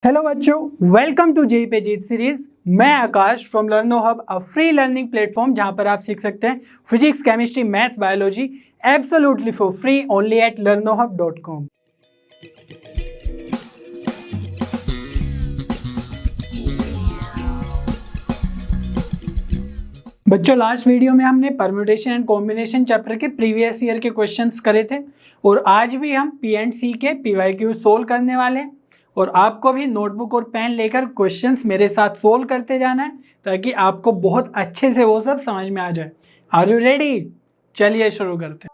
Hello बच्चों, welcome to JEE पे जीत सीरीज। मैं Aakash from Learnohub, a free learning platform जहां पर आप सीख सकते हैं physics, chemistry, maths, biology absolutely for free only at learnohub.com। बच्चों, लास्ट वीडियो में हमने परम्यूटेशन एंड कॉम्बिनेशन चैप्टर के प्रीवियस ईयर के क्वेश्चंस करे थे और आज भी हम पी एंड सी के PYQ सोल्व करने वाले हैं और आपको भी नोटबुक और पेन लेकर क्वेश्चंस मेरे साथ सोल्व करते जाना है ताकि आपको बहुत अच्छे से वो सब समझ में आ जाए। Are you ready? चलिए शुरू करते हैं।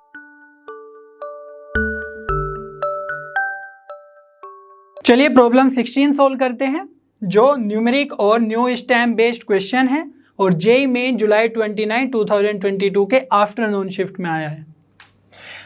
चलिए प्रॉब्लम 16 सोल्व करते हैं जो न्यूमेरिक और न्यू स्टैम्प बेस्ड क्वेश्चन है और जेई में जुलाई 29, 2022 के आफ्टरनून शिफ्ट में आया है।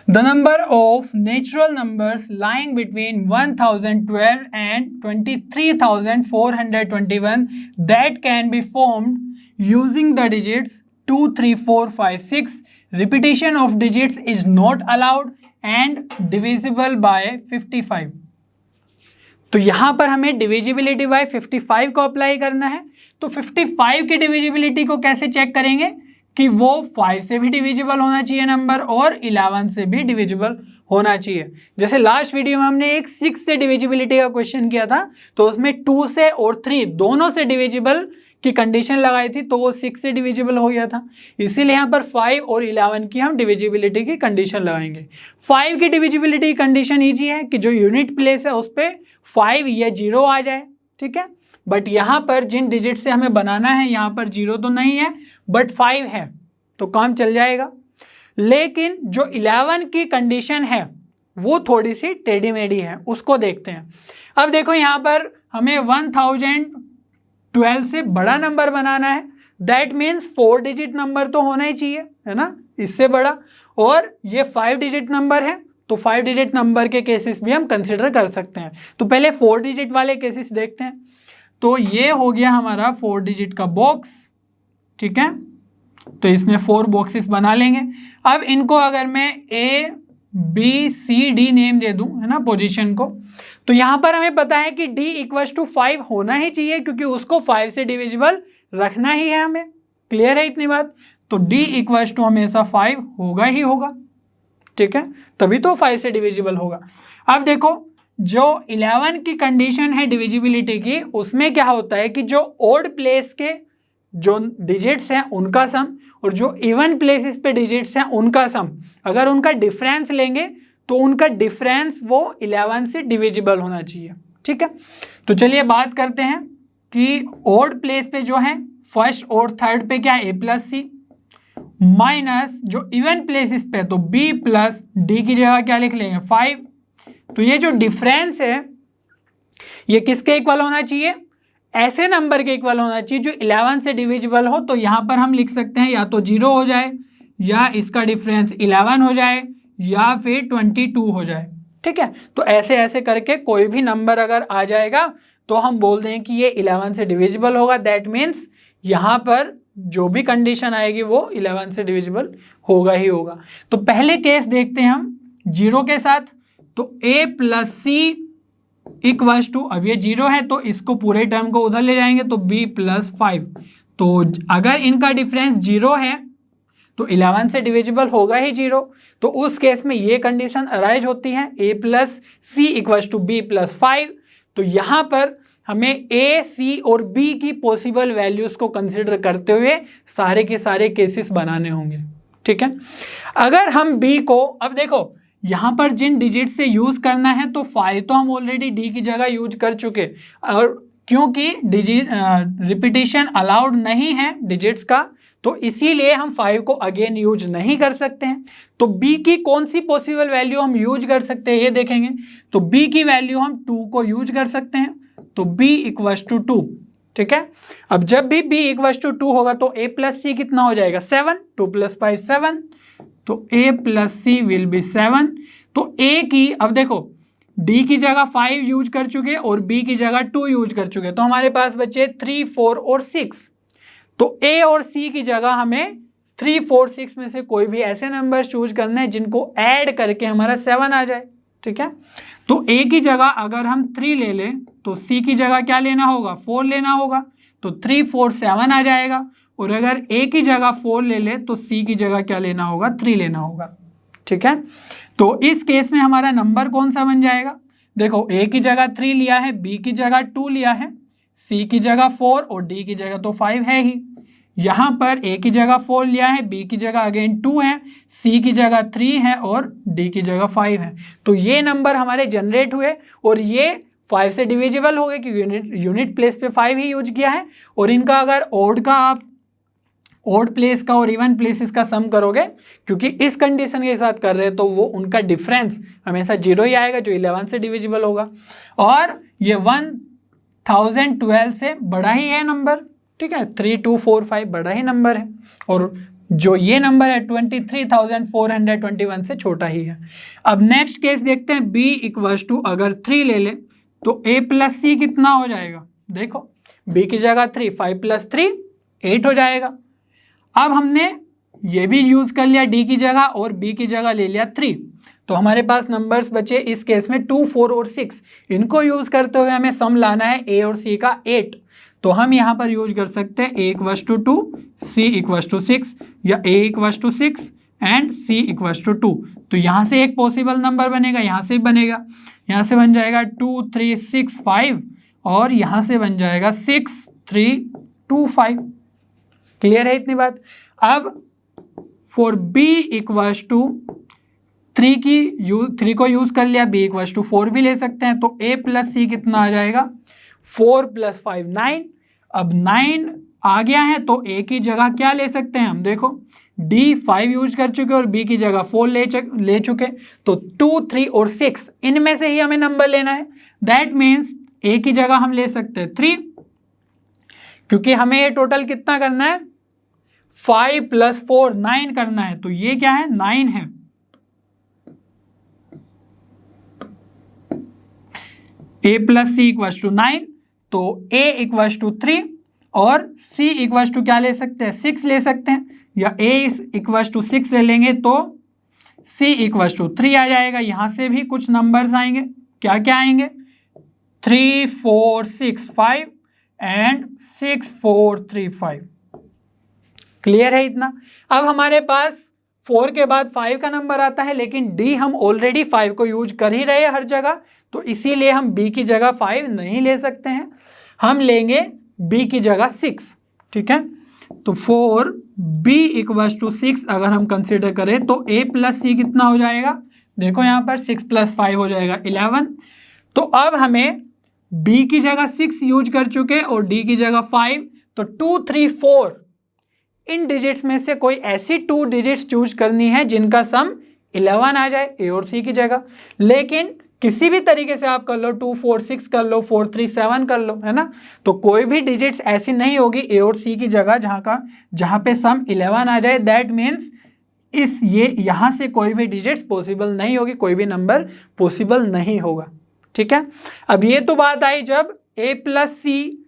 The number of natural numbers lying between 1012 and 23,421 that can be formed using the digits 2, 3, 4, 5, 6. Repetition of digits is not allowed and divisible by 55. तो यहां पर हमें डिविजिबिलिटी बाय 55 को अप्लाई करना है। तो 55 की डिविजिबिलिटी को कैसे चेक करेंगे कि वो 5 से भी डिविजिबल होना चाहिए नंबर और 11 से भी डिविजिबल होना चाहिए। जैसे लास्ट वीडियो में हमने एक 6 से डिविजिबिलिटी का क्वेश्चन किया था तो उसमें 2 से और 3 दोनों से डिविजिबल की कंडीशन लगाई थी तो वो 6 से डिविजिबल हो गया था। इसीलिए यहाँ पर 5 और 11 की हम डिविजिबिलिटी की कंडीशन लगाएंगे। 5 की डिविजिबिलिटी की कंडीशन ईजी है कि जो यूनिट प्लेस है उस पर 5 या 0 आ जाए, ठीक है। बट यहाँ पर जिन डिजिट से हमें बनाना है यहाँ पर 0 तो नहीं है बट 5 है तो काम चल जाएगा। लेकिन जो 11 की कंडीशन है वो थोड़ी सी टेढ़ी मेढ़ी है, उसको देखते हैं। अब देखो यहाँ पर हमें 1012 से बड़ा नंबर बनाना है, दैट मीन्स 4 डिजिट नंबर तो होना ही चाहिए, है ना, इससे बड़ा। और ये 5 डिजिट नंबर है तो 5 डिजिट नंबर के केसेस भी हम कंसिडर कर सकते हैं। तो पहले 4 डिजिट वाले केसेस देखते हैं। तो ये हो गया हमारा 4 डिजिट का बॉक्स, ठीक है। तो इसमें 4 बॉक्सेस बना लेंगे। अब इनको अगर मैं A, B, C, D name दे दूं, है ना, पोजीशन को, तो यहाँ पर हमें पता है कि D इक्वल्स टू 5 होना ही चाहिए क्योंकि उसको 5 से डिविजिबल रखना ही है हमें। क्लियर है इतनी बात? तो D इक्वल्स टू हमेशा 5 होगा ही होगा, ठीक है, तभी तो 5 से डिविजिबल होगा। अब देखो जो 11 की कंडीशन है डिविजिबिलिटी की, उसमें क्या होता है कि जो ओड प्लेस के जो डिजिट्स हैं उनका सम और जो इवन प्लेसेस पे डिजिट्स हैं उनका सम, अगर उनका डिफरेंस लेंगे तो उनका डिफरेंस वो 11 से डिविजिबल होना चाहिए, ठीक है। तो चलिए बात करते हैं कि ओड प्लेस पे जो है फर्स्ट और थर्ड पे क्या है, A प्लस सी, माइनस जो इवन प्लेसेस पे तो B प्लस डी की जगह क्या लिख लेंगे, 5। तो ये जो डिफरेंस है ये किसके इक्वल होना चाहिए, ऐसे नंबर के इक्वल होना चाहिए जो 11 से डिविजिबल हो। तो यहाँ पर हम लिख सकते हैं या तो 0 हो जाए या इसका डिफरेंस 11 हो जाए या फिर 22 हो जाए, ठीक है। तो ऐसे ऐसे करके कोई भी नंबर अगर आ जाएगा तो हम बोल दें कि ये 11 से डिविजिबल होगा। दैट मीन्स यहाँ पर जो भी कंडीशन आएगी वो 11 से डिविजिबल होगा ही होगा। तो पहले केस देखते हैं हम 0 के साथ। तो A plus c equals to, अब ये 0 है तो इसको पूरे टर्म को उधर ले जाएंगे तो B प्लस 5। तो अगर इनका डिफरेंस 0 है तो 11 से डिविजिबल होगा ही 0। तो उस केस में ये कंडीशन अराइज होती है A plus c equals to B plus 5। तो यहाँ पर हमें A, C और B की पॉसिबल वैल्यूज को कंसिडर करते हुए सारे के सारे केसेस बनाने होंगे, ठीक है। अगर हम B को, अब देखो यहाँ पर जिन डिजिट से यूज करना है तो 5 तो हम ऑलरेडी D की जगह यूज कर चुके, और क्योंकि डिजिट रिपीटिशन अलाउड नहीं है डिजिट्स का तो इसीलिए हम 5 को अगेन यूज नहीं कर सकते हैं। तो B की कौन सी पॉसिबल वैल्यू हम यूज कर सकते हैं ये देखेंगे। तो B की वैल्यू हम 2 को यूज कर सकते हैं, तो B इक्वल्स टू 2, ठीक है। अब जब भी B इक्वल्स टू 2 होगा तो A प्लस सी कितना हो जाएगा, 7, 2 प्लस 5 7, तो A plus c will be 7। तो A की, अब देखो D की जगह 5 यूज कर चुके और B की जगह 2 यूज कर चुके, तो हमारे पास बचे 3, 4 और 6। तो A और C की जगह हमें 3, 4, 6 में से कोई भी ऐसे नंबर चूज करने हैं जिनको ऐड करके हमारा 7 आ जाए, ठीक है। तो A की जगह अगर हम 3 ले लें तो सी की जगह क्या लेना होगा, 4 लेना होगा, तो 3 4 7 आ जाएगा। और अगर ए की जगह 4 ले ले तो सी की जगह क्या लेना होगा, 3 लेना होगा। ठीक है, तो इस केस में हमारा नंबर कौन सा बन जाएगा, देखो ए की जगह 3 लिया है, बी की जगह 2 लिया है, सी की जगह 4 और डी की जगह तो 5 है ही। यहाँ पर ए की जगह 4 लिया है, बी की जगह अगेन 2 है, सी की जगह 3 है और डी की जगह 5 है। तो ये नंबर हमारे जनरेट हुए और ये 5 से डिविजिबल हो गए क्योंकि यूनिट प्लेस पे 5 ही यूज किया है। और इनका अगर ओड का आप ओड प्लेस का और इवन प्लेसेस का सम करोगे, क्योंकि इस कंडीशन के साथ कर रहे हैं, तो वो उनका डिफरेंस हमेशा 0 ही आएगा जो 11 से डिविजिबल होगा। और ये 1012 से बड़ा ही है नंबर, ठीक है, 3245 बड़ा ही नंबर है। और जो ये नंबर है 23,421 से छोटा ही है। अब नेक्स्ट केस देखते हैं, b इक्वल्स टू अगर 3 ले ले तो a प्लस सी कितना हो जाएगा, देखो b की जगह 3, 5 प्लस 3 8 हो जाएगा। अब हमने ये भी यूज कर लिया d की जगह और b की जगह ले लिया 3, तो हमारे पास नंबर्स बचे इस केस में 2 4 और 6। इनको यूज करते हुए हमें सम लाना है a और c का 8, तो हम यहाँ पर यूज कर सकते हैं a equals to 2, c equals to 6 या a equals to 6 and c equals to 2। तो यहाँ से एक पॉसिबल नंबर बनेगा, यहाँ से बनेगा, यहाँ से बन जाएगा 2 3 6 5 और यहाँ से बन जाएगा 6 3 2 5। क्लियर है इतनी बात। अब फॉर b इक्वल्स टू 3 को यूज कर लिया, b इक्वल्स टू 4 भी ले सकते हैं, तो a प्लस सी कितना आ जाएगा, 4 प्लस 5 9। अब 9 आ गया है तो a की जगह क्या ले सकते हैं हम, देखो d 5 यूज कर चुके और b की जगह 4 ले चुके, तो 2 3 और 6 इनमें से ही हमें नंबर लेना है। दैट मीन्स a की जगह हम ले सकते हैं 3, क्योंकि हमें ये टोटल कितना करना है, 5 प्लस 4 9 करना है, तो ये क्या है 9 है। a plus c equals to 9, तो a इक्वल्स टू 3 और c इक्वल्स टू क्या ले सकते हैं, 6 ले सकते हैं, या a इक्वल्स टू 6 ले लेंगे तो c इक्वल्स टू 3 आ जाएगा। यहां से भी कुछ नंबर्स आएंगे, क्या क्या आएंगे, 3 4 6 5 एंड 6 4 3 5। क्लियर है इतना। अब हमारे पास 4 के बाद 5 का नंबर आता है, लेकिन d हम ऑलरेडी 5 को यूज कर ही रहे हैं हर जगह, तो इसीलिए हम b की जगह 5 नहीं ले सकते हैं, हम लेंगे b की जगह 6। ठीक है, तो 4 b इक्वल्स टू 6 अगर हम कंसिडर करें तो a प्लस सी कितना हो जाएगा, देखो यहाँ पर 6 प्लस 5 हो जाएगा 11। तो अब हमें b की जगह 6 यूज कर चुके और d की जगह 5, तो 2 3 4 इन डिजिट्स में से कोई ऐसी 2 डिजिट्स चूज करनी है जिनका सम 11 आ जाए a और c की जगह। लेकिन किसी भी तरीके से आप कर लो, 2 4 6 कर लो, 4 3 7 कर लो, है ना, तो कोई भी डिजिट्स ऐसी नहीं होगी a और c की जगह जहां पे सम 11 आ जाए। दैट मीन्स यहां से कोई भी डिजिट्स पॉसिबल नहीं होगी, कोई भी नंबर पॉसिबल नहीं होगा। ठीक है, अब ये तो बात आई जब a plus c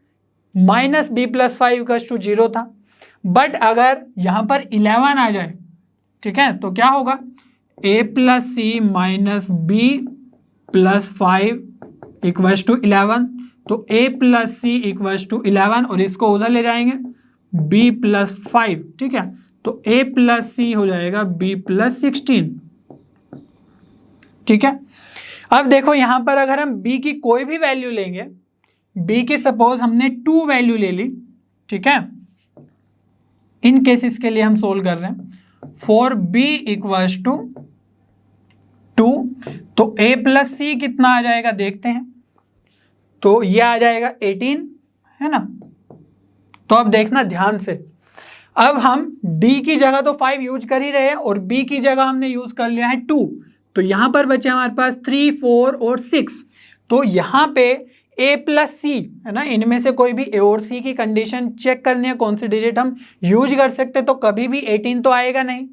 minus b plus 5 equals to 0 था, बट अगर यहां पर 11 आ जाए, ठीक है, तो क्या होगा, a plus c minus b plus 5 equals to 11, तो a plus c equals to 11 और इसको उधर ले जाएंगे b प्लस 5, ठीक है, तो a प्लस सी हो जाएगा b प्लस 16। ठीक है, अब देखो यहां पर अगर हम b की कोई भी वैल्यू लेंगे, b की सपोज हमने 2 वैल्यू ले ली, ठीक है, इन केसेस के लिए हम सोल्व कर रहे हैं, फॉर b इक्वल्स टू 2, तो a प्लस सी कितना आ जाएगा देखते हैं, तो ये आ जाएगा 18, है ना। तो अब देखना ध्यान से, अब हम d की जगह तो 5 यूज कर ही रहे हैं और b की जगह हमने यूज कर लिया है 2, तो यहां पर बचे हमारे पास 3 4 और 6, तो यहां पे a प्लस सी, है ना, इनमें से कोई भी a और c की कंडीशन चेक करनी है, कौन सी डिजिट हम यूज कर सकते, तो कभी भी 18 तो आएगा नहीं,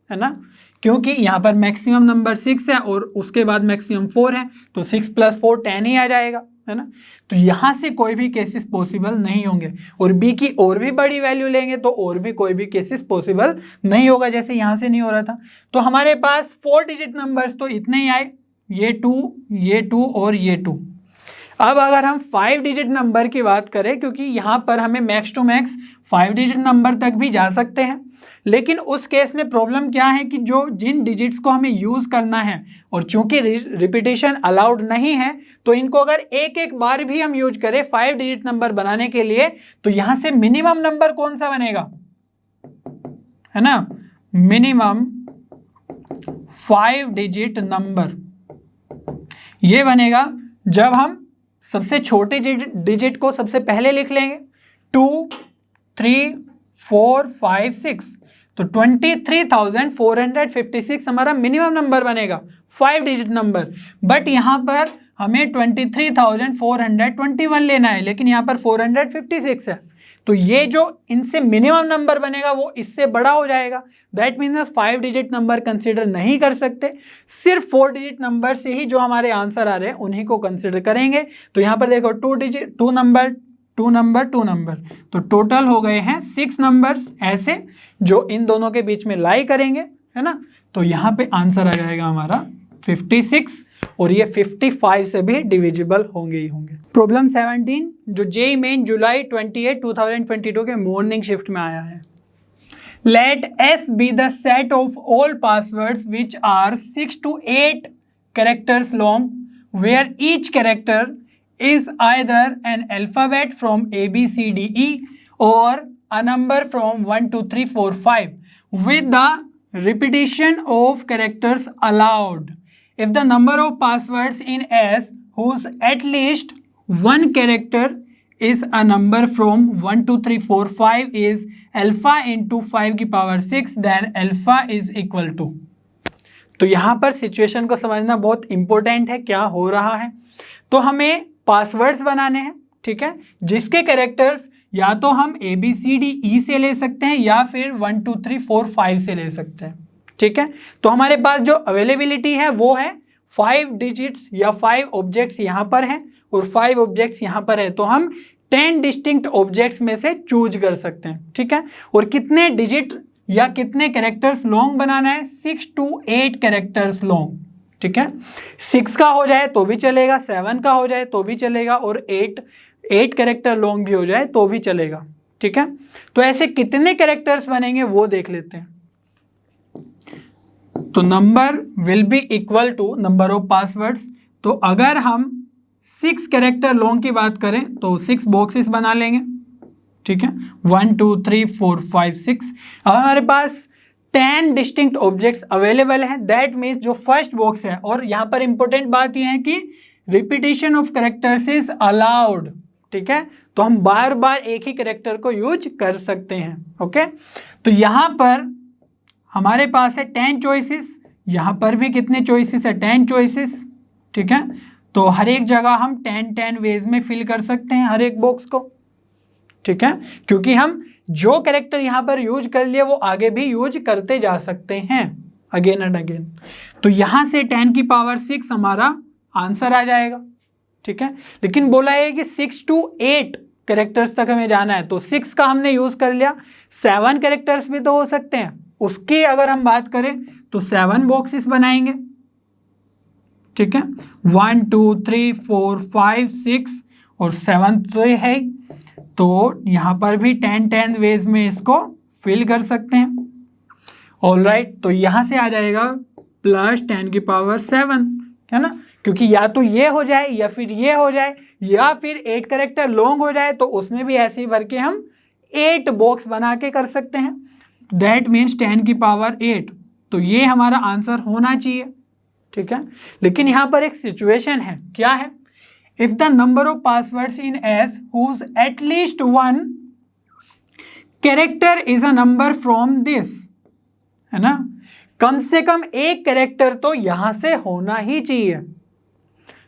है ना, क्योंकि यहाँ पर मैक्सिमम नंबर 6 है और उसके बाद मैक्सिमम 4 है, तो 6 प्लस 4 10 ही आ जाएगा, है ना। तो यहाँ से कोई भी केसेस पॉसिबल नहीं होंगे, और b की और भी बड़ी वैल्यू लेंगे तो और भी कोई भी केसेस पॉसिबल नहीं होगा, जैसे यहाँ से नहीं हो रहा था। तो हमारे पास 4 डिजिट नंबर्स तो इतने ही आए, ये 2 और ये 2। अब अगर हम 5 डिजिट नंबर की बात करें, क्योंकि यहाँ पर हमें max to max 5 digit number तक भी जा सकते हैं, लेकिन उस केस में प्रॉब्लम क्या है कि जो जिन डिजिट्स को हमें यूज़ करना है और चूंकि रिपीटेशन अलाउड नहीं है, तो इनको अगर एक एक बार भी हम यूज करें 5 डिजिट नंबर बनाने के लिए, तो यहाँ से मिनिमम नंबर कौन सा बनेगा, है ना, मिनिमम 5 डिजिट नंबर ये बनेगा जब हम सबसे छोटे डिजिट को सबसे पहले लिख लेंगे 2, 3, 4, 5, 6, तो 23,456 हमारा मिनिमम नंबर बनेगा 5 डिजिट नंबर। बट यहाँ पर हमें 23,421 लेना है, लेकिन यहाँ पर 456 है, तो ये जो इनसे मिनिमम नंबर बनेगा वो इससे बड़ा हो जाएगा। That means 5 digit number consider नहीं कर सकते, सिर्फ 4 डिजिट नंबर से ही जो हमारे आंसर आ रहे हैं उन्हीं को कंसिडर करेंगे। तो यहाँ पर देखो 2 नंबर, तो टोटल हो गए हैं 6 नंबर्स ऐसे जो इन दोनों के बीच में लाई करेंगे, है ना। तो यहाँ पे आंसर आ जाएगा हमारा 56 और ये 55 से भी डिविजिबल होंगे ही होंगे। प्रॉब्लम 17 जो जेईई मेन जुलाई 28, 2022 के मॉर्निंग शिफ्ट में आया है। Let S be the set of all passwords which are 6 to 8 characters long, where each character is either an alphabet from A, B, C, D, E or a number from 1, 2, 3, 4, 5 with the repetition of characters allowed. If the number of passwords in S whose at least one character is a number from 1, 2, 3, 4, 5 is alpha into 5 की power 6, then alpha is equal to। तो यहाँ पर situation को समझना बहुत important है, क्या हो रहा है। तो हमें पासवर्ड्स बनाने हैं, ठीक है, जिसके कैरेक्टर्स या तो हम ABCDE से ले सकते हैं या फिर 1, 2, 3, 4, 5 से ले सकते हैं, ठीक है। तो हमारे पास जो अवेलेबिलिटी है वो है 5 डिजिट्स या 5 ऑब्जेक्ट्स यहाँ पर हैं और 5 ऑब्जेक्ट्स यहाँ पर है, तो हम 10 डिस्टिंक्ट ऑब्जेक्ट्स में से चूज कर सकते हैं, ठीक है। और कितने डिजिट या कितने कैरेक्टर्स लॉन्ग बनाना है, 6 to 8 कैरेक्टर्स लॉन्ग, ठीक है। 6 का हो जाए तो भी चलेगा, 7 का हो जाए तो भी चलेगा और 8 कैरेक्टर लॉन्ग भी हो जाए तो भी चलेगा, ठीक है। तो ऐसे कितने कैरेक्टर्स बनेंगे वो देख लेते हैं। तो number will be equal to number of passwords. तो अगर हम 6 कैरेक्टर लॉन्ग की बात करें तो 6 बॉक्सेस बना लेंगे, ठीक है, 1, 2, 3, 4, 5, 6। अब हमारे पास 10 डिस्टिंक्ट ऑब्जेक्ट्स अवेलेबल हैं, दैट मीन्स जो फर्स्ट बॉक्स है, और यहाँ पर इंपॉर्टेंट बात यह है कि repetition of characters is allowed, ठीक है। तो हम बार बार एक ही कैरेक्टर को यूज कर सकते हैं, ओके। तो यहाँ पर हमारे पास है 10 चॉइसेस, यहाँ पर भी कितने चॉइसेस है, 10 चॉइसेस, ठीक है। तो हर एक जगह हम 10 वेज में फिल कर सकते हैं हर एक बॉक्स को, ठीक है, क्योंकि हम जो कैरेक्टर यहाँ पर यूज कर लिए वो आगे भी यूज करते जा सकते हैं अगेन एंड अगेन। तो यहाँ से 10 की पावर 6 हमारा आंसर आ जाएगा, ठीक है। लेकिन बोला है कि 6 to 8 कैरेक्टर्स तक हमें जाना है, तो 6 का हमने यूज कर लिया, 7 कैरेक्टर्स भी तो हो सकते हैं, उसकी अगर हम बात करें तो 7 बॉक्सेस बनाएंगे, ठीक है, 1, 2, 3, 4, 5, 6 और 7 तो है, तो यहाँ पर भी 10 वेज में इसको फिल कर सकते हैं। ऑलराइट, तो यहाँ से आ जाएगा प्लस 10 की पावर 7, है ना, क्योंकि या तो ये हो जाए या फिर ये हो जाए या फिर 8 कैरेक्टर लॉन्ग हो जाए, तो उसमें भी ऐसे ही भर के हम 8 बॉक्स बना के कर सकते हैं। दैट मीन्स 10 की पावर 8, तो ये हमारा आंसर होना चाहिए, ठीक है। लेकिन यहाँ पर एक सिचुएशन है, क्या है, if the number of passwords in S whose at least one character is a number from this, है ना, कम से कम एक कैरेक्टर तो यहां से होना ही चाहिए।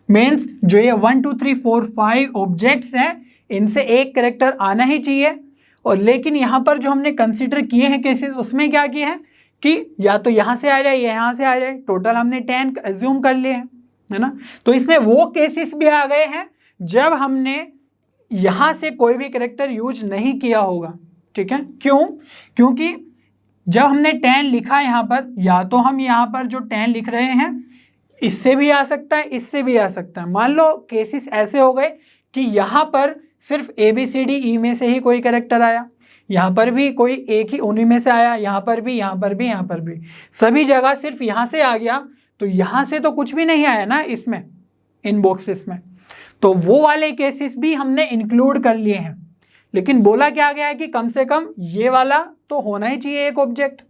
मीन्स जो ये 1, 2, 3, 4, 5 ऑब्जेक्ट्स हैं इनसे एक कैरेक्टर आना ही चाहिए। और लेकिन यहाँ पर जो हमने कंसिडर किए हैं केसेस, उसमें क्या किए हैं कि या तो यहाँ से आ जाए या यहाँ से आ जाए, टोटल हमने 10 एज्यूम कर लिए हैं, है ना। तो इसमें वो केसेस भी आ गए हैं जब हमने यहाँ से कोई भी कैरेक्टर यूज नहीं किया होगा, ठीक है। क्यों? क्योंकि जब हमने 10 लिखा यहाँ पर, या तो हम यहाँ पर जो 10 लिख रहे हैं इससे भी आ सकता है, इससे भी आ सकता है। मान लो केसेस ऐसे हो गए कि यहाँ पर सिर्फ ABCDE में से ही कोई कैरेक्टर आया, यहाँ पर भी कोई एक ही उन्हीं में से आया, यहाँ पर भी, यहाँ पर भी, यहाँ पर भी, सभी जगह सिर्फ यहाँ से आ गया, तो यहाँ से तो कुछ भी नहीं आया ना इसमें, इन बॉक्सेस में। तो वो वाले केसेस भी हमने इंक्लूड कर लिए हैं, लेकिन बोला क्या गया है कि कम से कम ये वाला तो होना ही चाहिए एक ऑब्जेक्ट।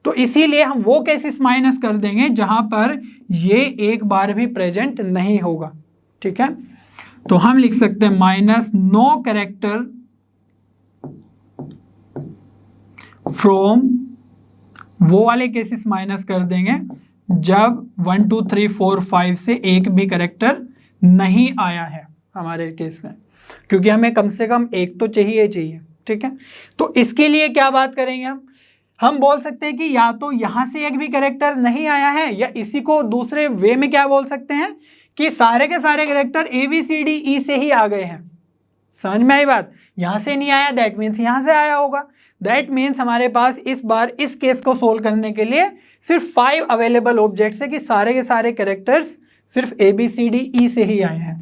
तो इसीलिए हम वो केसेस माइनस कर देंगे जहां पर ये एक बार भी प्रेजेंट नहीं होगा। ठीक है, तो हम लिख सकते हैं माइनस नो कैरेक्टर फ्रॉम, वो वाले केसेस माइनस कर देंगे जब 1 2 3 4 5 से एक भी कैरेक्टर नहीं आया है हमारे केस में, क्योंकि हमें कम से कम एक तो चाहिए। ठीक है, तो इसके लिए क्या बात करेंगे हम बोल सकते हैं कि या तो यहां से एक भी कैरेक्टर नहीं आया है, या इसी को दूसरे वे में क्या बोल सकते हैं कि सारे के सारे कैरेक्टर ABCDE से ही आ गए हैं। समझ में आई बात? यहां से नहीं आया दैट मीन्स यहां से आया होगा। दैट मीन्स हमारे पास इस बार इस केस को सोल्व करने के लिए सिर्फ 5 अवेलेबल ऑब्जेक्ट्स है कि सारे के सारे कैरेक्टर्स सिर्फ ABCDE से ही आए हैं।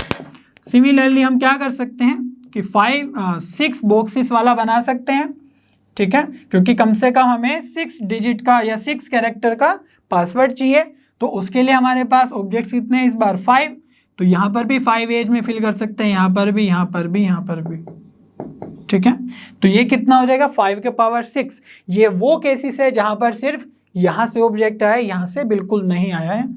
सिमिलरली हम क्या कर सकते हैं कि 6 बॉक्सेस वाला बना सकते हैं। ठीक है, क्योंकि कम से कम हमें 6 डिजिट का या 6 कैरेक्टर का पासवर्ड चाहिए, तो उसके लिए हमारे पास ऑब्जेक्ट्स कितने हैं इस बार 5। तो यहाँ पर भी 5 एज में फिल कर सकते हैं, यहाँ पर भी, यहाँ पर भी, यहाँ पर भी। ठीक है, तो ये कितना हो जाएगा 5 के पावर 6। ये वो केसेस है जहाँ पर सिर्फ यहाँ से ऑब्जेक्ट आया, यहाँ से बिल्कुल नहीं आया है।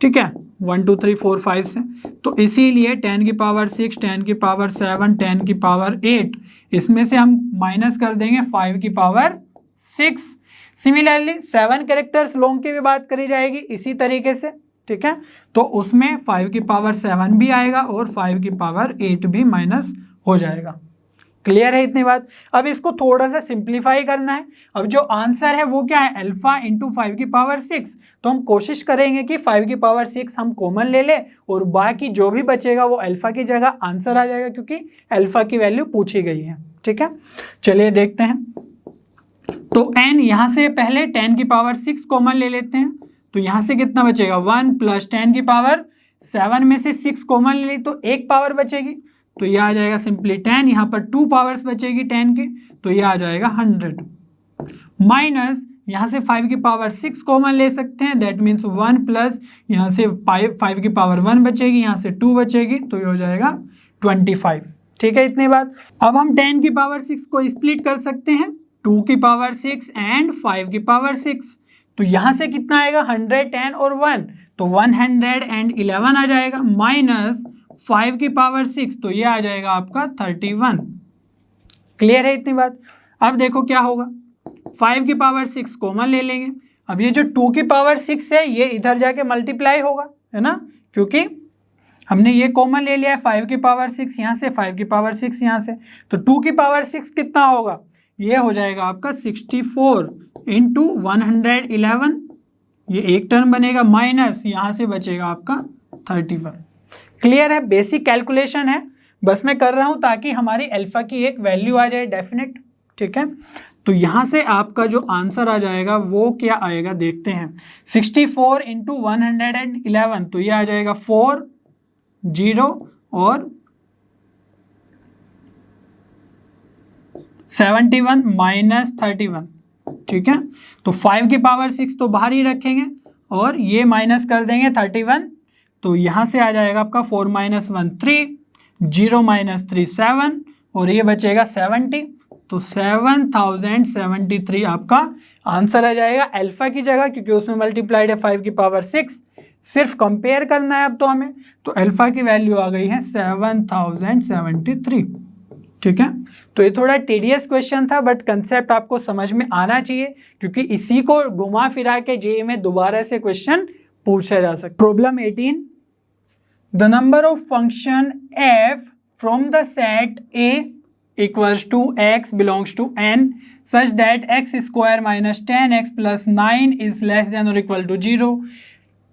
ठीक है, 1 2 3 4 5 से, तो इसीलिए 10 की पावर 6, 10 की पावर 7, 10 की पावर 8, इसमें से हम माइनस कर देंगे 5 की पावर 6। सिमिलरली 7 कैरेक्टर्स लॉन्ग की भी बात करी जाएगी इसी तरीके से। ठीक है, तो उसमें 5 की पावर 7 भी आएगा और 5 की पावर 8 भी माइनस हो जाएगा। क्लियर है इतनी बात? अब इसको थोड़ा सा सिंप्लीफाई करना है। अब जो आंसर है वो क्या है, अल्फा इंटू 5 की पावर 6। तो हम कोशिश करेंगे कि 5 की पावर 6 हम कॉमन ले लें और बाकी जो भी बचेगा वो अल्फा की जगह आंसर आ जाएगा, क्योंकि अल्फा की वैल्यू पूछी गई है। ठीक है, चलिए देखते हैं। तो n यहाँ से पहले 10 की पावर 6 कॉमन ले लेते हैं, तो यहाँ से कितना बचेगा 1 प्लस 10 की पावर 7 में से 6 कॉमन ले ली तो एक पावर बचेगी, तो ये आ जाएगा सिंपली 10। यहाँ पर 2 पावर्स बचेगी 10 की, तो ये आ जाएगा 100। माइनस यहाँ से 5 की पावर 6 कॉमन ले सकते हैं, दैट मीन्स 1 प्लस यहाँ से 5 की पावर 1 बचेगी, यहाँ से 2 बचेगी, तो ये हो जाएगा 25। ठीक है, इतनी बात। अब हम 10 की पावर 6 को स्प्लिट कर सकते हैं, 2 की पावर 6 एंड 5 की पावर 6। तो यहाँ से कितना आएगा 110 और 1, तो 111 आ जाएगा, माइनस 5 की पावर 6, तो ये आ जाएगा आपका 31। क्लियर है इतनी बात? अब देखो क्या होगा, 5 की पावर 6 कॉमन ले लेंगे। अब ये जो 2 की पावर 6 है ये इधर जाके मल्टीप्लाई होगा, है ना, क्योंकि हमने ये कॉमन ले लिया है 5 की पावर 6 यहाँ से, 5 की पावर 6 यहाँ से। तो 2 की पावर 6 कितना होगा, ये हो जाएगा आपका 64 इंटू 111, ये एक टर्म बनेगा, माइनस यहाँ से बचेगा आपका 31। क्लियर है? बेसिक कैलकुलेशन है, बस मैं कर रहा हूँ ताकि हमारी अल्फा की एक वैल्यू आ जाए डेफिनेट। ठीक है, तो यहाँ से आपका जो आंसर आ जाएगा वो क्या आएगा देखते हैं। 64 इंटू 111, तो ये आ जाएगा 4 0 और 71 माइनस 31। ठीक है, तो 5 की पावर 6 तो बाहर ही रखेंगे और ये माइनस कर देंगे 31, तो यहाँ से आ जाएगा आपका 4 माइनस 1 3, 0 माइनस 3 7 और ये बचेगा 70, तो 7073 आपका आंसर आ जाएगा अल्फा की जगह, क्योंकि उसमें मल्टीप्लाइड है 5 की पावर 6। सिर्फ कंपेयर करना है अब तो हमें, तो अल्फा की वैल्यू आ गई है 7073। ठीक है, तो ये थोड़ा टीडियस क्वेश्चन था, बट कंसेप्ट आपको समझ में आना चाहिए, क्योंकि इसी को घुमा फिरा के जेईई में दोबारा से क्वेश्चन पूछा जा सकता है। Problem 18, the number of function f from the set a equals to x belongs to n such that x square minus 10x plus 9 is less than or equal to 0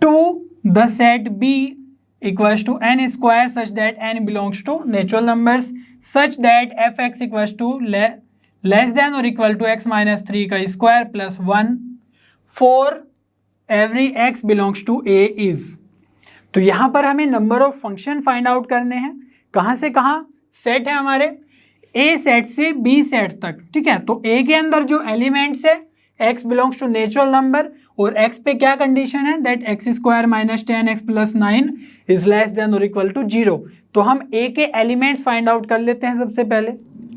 to the set b equals to n square such that n belongs to natural numbers such that fx equals to less than or equal to x minus 3 का square plus 1 for every x belongs to a is। तो यहाँ पर हमें number of function find out करने हैं। कहाँ से कहाँ सेट है हमारे, ए सेट से बी सेट तक, ठीक है। तो ए के अंदर जो एलिमेंट्स है x belongs to natural number, और x पे क्या कंडीशन है, that x square minus 10x plus 9 is less than और इक्वल टू 0। तो हम a के एलिमेंट्स फाइंड आउट कर लेते हैं सबसे पहले,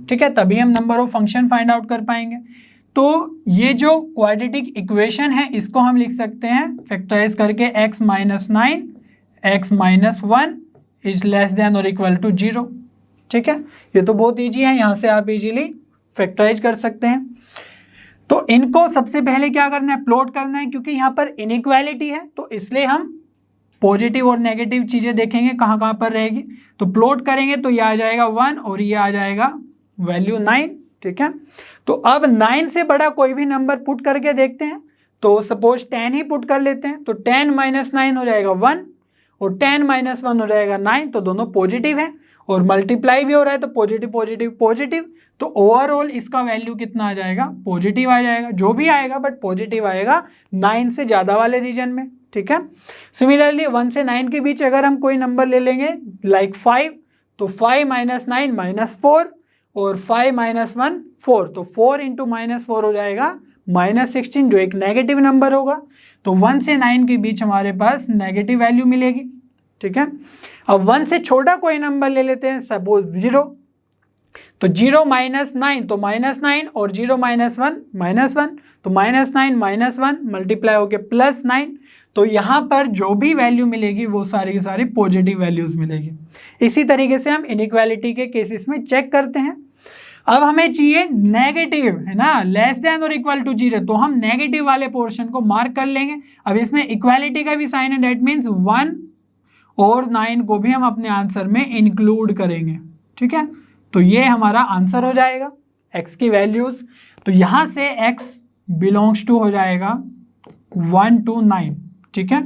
ठीक है, तभी हम number of function find out कर पाएंगे। तो ये जो क्वाड्रेटिक इक्वेशन है इसको हम लिख सकते हैं फैक्टराइज करके x minus 9 x minus 1 is less than और इक्वल टू 0, ठीक है। ये तो बहुत ईजी है, यहाँ से आप इजीली फैक्टराइज कर सकते हैं। तो इनको सबसे पहले क्या करना है, प्लॉट करना है, क्योंकि यहाँ पर इनइक्वालिटी है तो इसलिए हम पॉजिटिव और नेगेटिव चीज़ें देखेंगे कहाँ कहाँ पर रहेगी। तो प्लॉट करेंगे तो ये आ जाएगा 1 और ये आ जाएगा वैल्यू 9, ठीक है। तो अब 9 से बड़ा कोई भी नंबर पुट करके देखते हैं। तो सपोज 10 ही पुट कर लेते हैं, तो 10 माइनस 9 हो जाएगा 1 और 10 माइनस 1 हो जाएगा 9, तो दोनों पॉजिटिव हैं और मल्टीप्लाई भी हो रहा है तो पॉजिटिव पॉजिटिव पॉजिटिव। तो ओवरऑल इसका वैल्यू कितना आ जाएगा, पॉजिटिव आ जाएगा, जो भी आएगा बट पॉजिटिव आएगा 9 से ज़्यादा वाले रीजन में, ठीक है। सिमिलरली 1 से 9 के बीच अगर हम कोई नंबर ले लेंगे लाइक 5, तो 5 माइनस 9 माइनस 4 और 5 माइनस 1 4, तो 4 इंटू माइनस 4 हो जाएगा माइनस 16, जो एक नेगेटिव नंबर होगा। तो 1 से 9 के बीच हमारे पास नेगेटिव वैल्यू मिलेगी, ठीक है। अब 1 से छोटा कोई नंबर ले लेते हैं, सपोज 0, तो 0 माइनस 9 तो माइनस 9 और 0 माइनस 1 माइनस 1, तो माइनस 9 माइनस 1 मल्टीप्लाई होके प्लस 9। तो यहाँ पर जो भी वैल्यू मिलेगी वो सारी की सारी पॉजिटिव वैल्यूज मिलेगी। इसी तरीके से हम इनइक्वालिटी के केसेस में चेक करते हैं। अब हमें चाहिए नेगेटिव, है ना, लेस देन और इक्वल टू 0, तो हम नेगेटिव वाले पोर्शन को मार्क कर लेंगे। अब इसमें इक्वालिटी का भी साइन है, दैट मीन्स 1 और 9 को भी हम अपने आंसर में इंक्लूड करेंगे, ठीक है। तो ये हमारा आंसर हो जाएगा x की वैल्यूज। तो यहाँ से x बिलोंग्स टू हो जाएगा 1 to 9, ठीक है।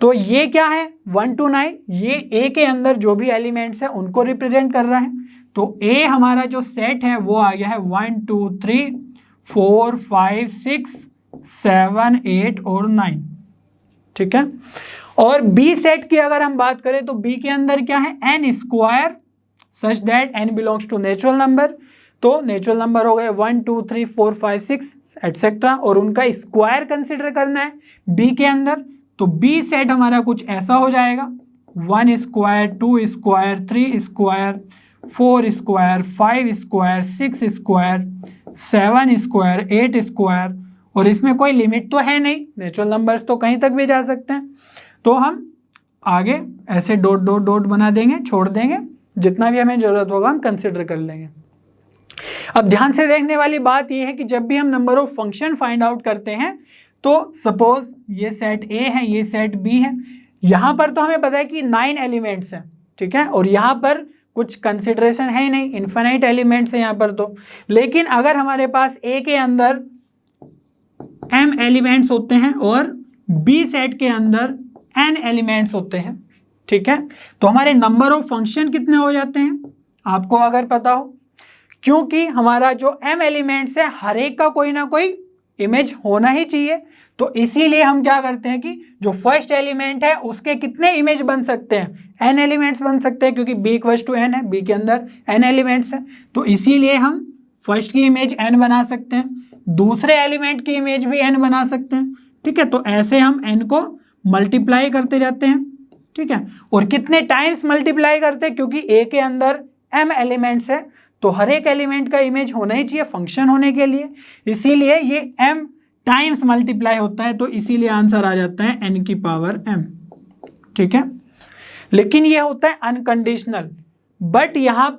तो ये क्या है 1 to 9, ये a के अंदर जो भी एलिमेंट्स है उनको रिप्रेजेंट कर रहा है। तो a हमारा जो सेट है वो आ गया है 1 2 3 4 5 6 7 8 और 9, ठीक है। और b सेट की अगर हम बात करें तो b के अंदर क्या है, n square such that n belongs to natural number. तो नेचुरल नंबर हो गए 1 2 3 4 5 6 एटसेट्रा, और उनका स्क्वायर कंसिडर करना है b के अंदर। तो b सेट हमारा कुछ ऐसा हो जाएगा 1 square 2 square 3 square 4 square 5 square 6 square 7 square 8 square, और इसमें कोई लिमिट तो है नहीं, नेचुरल नंबर्स तो कहीं तक भी जा सकते हैं। तो हम आगे ऐसे डॉट डॉट डॉट बना देंगे, छोड़ देंगे, जितना भी हमें ज़रूरत होगा हम कंसिडर कर लेंगे। अब ध्यान से देखने वाली बात यह है कि जब भी हम number of function find out करते हैं तो सपोज ये सेट A है, ये सेट B है, यहाँ पर तो हमें पता है कि 9 एलिमेंट्स हैं, ठीक है, और यहाँ पर कुछ कंसिडरेशन है ही नहीं, इन्फिनाइट एलिमेंट्स हैं यहाँ पर तो। लेकिन अगर हमारे पास A के अंदर m एलिमेंट्स होते हैं और B सेट के अंदर n एलिमेंट्स होते हैं, ठीक है, तो हमारे नंबर ऑफ फंक्शन कितने हो जाते हैं आपको अगर पता हो, क्योंकि हमारा जो m एलिमेंट्स है हर एक का कोई ना कोई इमेज होना ही चाहिए। तो इसीलिए हम क्या करते हैं कि जो फर्स्ट एलिमेंट है उसके कितने इमेज बन सकते हैं, n एलिमेंट्स बन सकते हैं, क्योंकि b इक्वल्स टू n है, b के अंदर n एलिमेंट्स हैं। तो इसीलिए हम फर्स्ट की इमेज n बना सकते हैं, दूसरे एलिमेंट की इमेज भी n बना सकते हैं, ठीक है। तो ऐसे हम n को मल्टीप्लाई करते जाते हैं, ठीक है। और कितने टाइम्स मल्टीप्लाई करते हैं, क्योंकि a के अंदर m एलिमेंट्स है तो हर एक एलिमेंट का इमेज होना ही चाहिए फंक्शन होने के लिए, इसीलिए ये m टाइम्स मल्टीप्लाई होता है। तो इसीलिए आंसर आ जाता है n की पावर m, ठीक है। लेकिन ये होता है अनकंडीशनल, बट यहाँ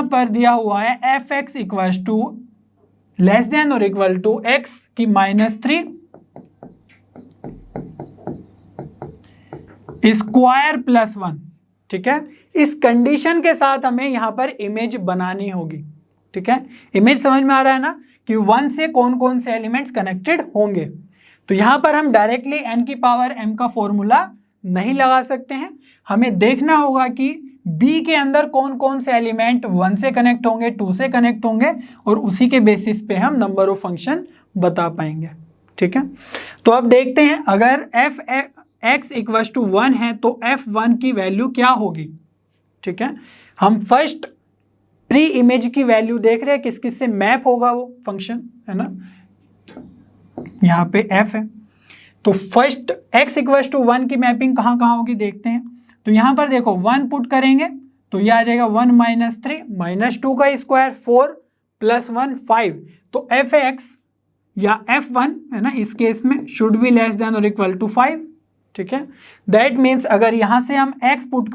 पर दिया हुआ है f(x) equals to less than और इक्वल टू x की -3 स्क्वायर प्लस 1, ठीक है। इस कंडीशन के साथ हमें यहाँ पर इमेज बनानी होगी, ठीक है। इमेज समझ में आ रहा है ना कि 1 से कौन कौन से एलिमेंट्स कनेक्टेड होंगे। तो यहाँ पर हम डायरेक्टली n की पावर m का फॉर्मूला नहीं लगा सकते हैं, हमें देखना होगा कि b के अंदर कौन कौन से एलिमेंट 1 से कनेक्ट होंगे, 2 से कनेक्ट होंगे, और उसी के बेसिस पे हम नंबर ऑफ फंक्शन बता पाएंगे, ठीक है। तो अब देखते हैं, अगर x इक्वल टू 1 है तो f1 की वैल्यू क्या होगी, ठीक है। हम फर्स्ट प्री इमेज की वैल्यू देख रहे हैं किस किस से मैप होगा वो फंक्शन, है ना, यहाँ पे f है। तो फर्स्ट x इक्वल टू 1 की मैपिंग कहाँ कहाँ होगी देखते हैं। तो यहाँ पर देखो 1 पुट करेंगे तो ये आ जाएगा 1 माइनस 3 माइनस 2 का स्क्वायर 4 प्लस 1 5। तो f(x) या f1 है ना, इस केस में शुड बी लेस देन और इक्वल टू 5, ठीक है। दैट मीन्स अगर यहाँ से हम x पुट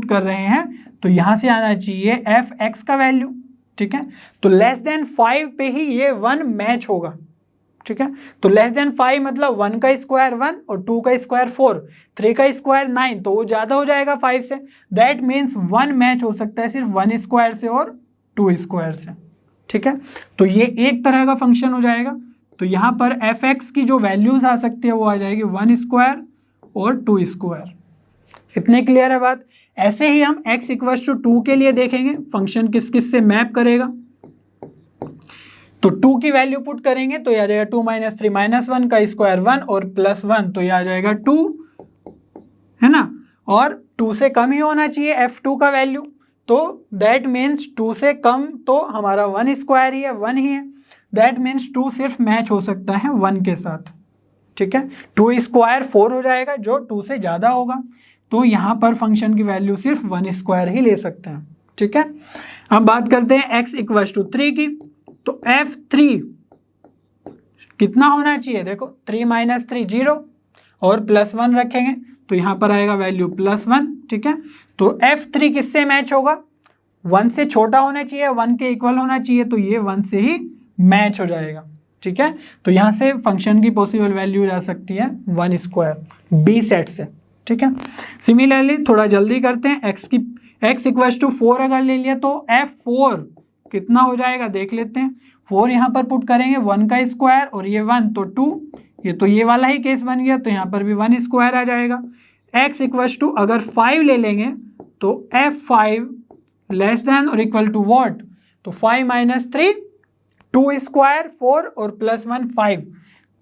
कर रहे हैं तो यहाँ से आना चाहिए f(x) का वैल्यू, ठीक है। तो लेस देन 5 पे ही ये 1 मैच होगा, ठीक है। तो लेस देन 5 मतलब 1 का स्क्वायर 1 और 2 का स्क्वायर 4, 3 का स्क्वायर 9, तो वो ज़्यादा हो जाएगा 5 से। दैट मीन्स 1 मैच हो सकता है सिर्फ 1 स्क्वायर से और 2 स्क्वायर से, ठीक है। तो ये एक तरह का फंक्शन हो जाएगा। तो यहाँ पर f(x) की जो वैल्यूज आ सकती है वो आ जाएगी 1 स्क्वायर और 2 स्क्वायर। इतने क्लियर है बात। ऐसे ही हम x इक्वल टू 2 के लिए देखेंगे फंक्शन किस किस से मैप करेगा। तो 2 की वैल्यू पुट करेंगे तो ये आ जाएगा 2 माइनस 3 माइनस 1 का स्क्वायर 1 और प्लस 1, तो ये आ जाएगा 2, है ना। और 2 से कम ही होना चाहिए f2 का वैल्यू, तो दैट मीन्स 2 से कम तो हमारा 1 स्क्वायर ही है, 1 ही है। दैट मीन्स 2 सिर्फ मैच हो सकता है 1 के साथ, ठीक है। 2 स्क्वायर 4 हो जाएगा जो 2 से ज़्यादा होगा, तो यहाँ पर फंक्शन की वैल्यू सिर्फ 1 स्क्वायर ही ले सकते हैं, ठीक है। अब बात करते हैं x इक्वल टू 3 की। तो f3 कितना होना चाहिए, देखो 3 माइनस 3 0 और प्लस 1 रखेंगे तो यहाँ पर आएगा वैल्यू प्लस 1, ठीक है। तो f3 किससे मैच होगा, 1 से छोटा होना चाहिए, 1 के इक्वल होना चाहिए, तो ये 1 से ही मैच हो जाएगा, ठीक है। तो यहाँ से फंक्शन की पॉसिबल वैल्यू जा सकती है 1 स्क्वायर बी सेट से, ठीक है। सिमिलरली थोड़ा जल्दी करते हैं, x इक्वल टू 4 अगर ले लिया तो f4 कितना हो जाएगा देख लेते हैं। 4 यहाँ पर पुट करेंगे 1 का स्क्वायर और ये 1 तो 2, ये तो ये वाला ही केस बन गया, तो यहाँ पर भी 1 स्क्वायर आ जाएगा। x इक्वल टू अगर 5 ले लेंगे तो f5 लेस देन और इक्वल टू व्हाट, तो 5 माइनस 3 2 स्क्वायर 4 और प्लस 1 5,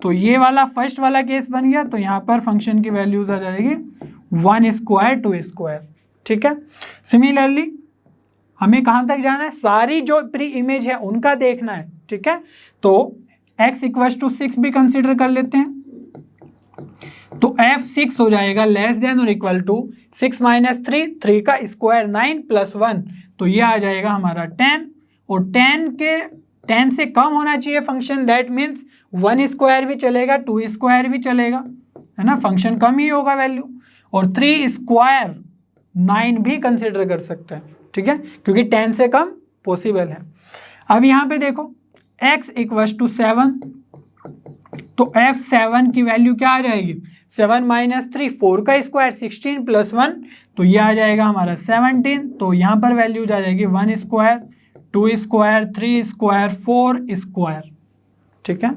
तो ये वाला फर्स्ट वाला केस बन गया। तो यहाँ पर फंक्शन की वैल्यूज आ जाएगी 1 स्क्वायर 2 स्क्वायर, ठीक है। सिमिलरली हमें कहाँ तक जाना है, सारी जो प्री इमेज है उनका देखना है, ठीक है। तो x इक्वल टू 6 भी कंसिडर कर लेते हैं। तो f6 हो जाएगा लेस देन और इक्वल टू 6 माइनस 3 3 का स्क्वायर 9 प्लस 1, तो ये आ जाएगा हमारा 10, और 10 से कम होना चाहिए फंक्शन। दैट मीन्स 1 स्क्वायर भी चलेगा 2 स्क्वायर भी चलेगा, है ना, फंक्शन कम ही होगा वैल्यू। और 3 स्क्वायर 9 भी कंसिडर कर सकते हैं, ठीक है, क्योंकि 10 से कम पॉसिबल है। अब यहाँ पे देखो x इक्वल टू 7, तो f7 की वैल्यू क्या आ जाएगी, 7 माइनस 3 4 का स्क्वायर 16 प्लस 1, तो ये आ जाएगा हमारा 17। तो यहाँ पर वैल्यूज आ जाएगी 1 स्क्वायर 2 स्क्वायर 3 स्क्वायर 4 स्क्वायर, ठीक है।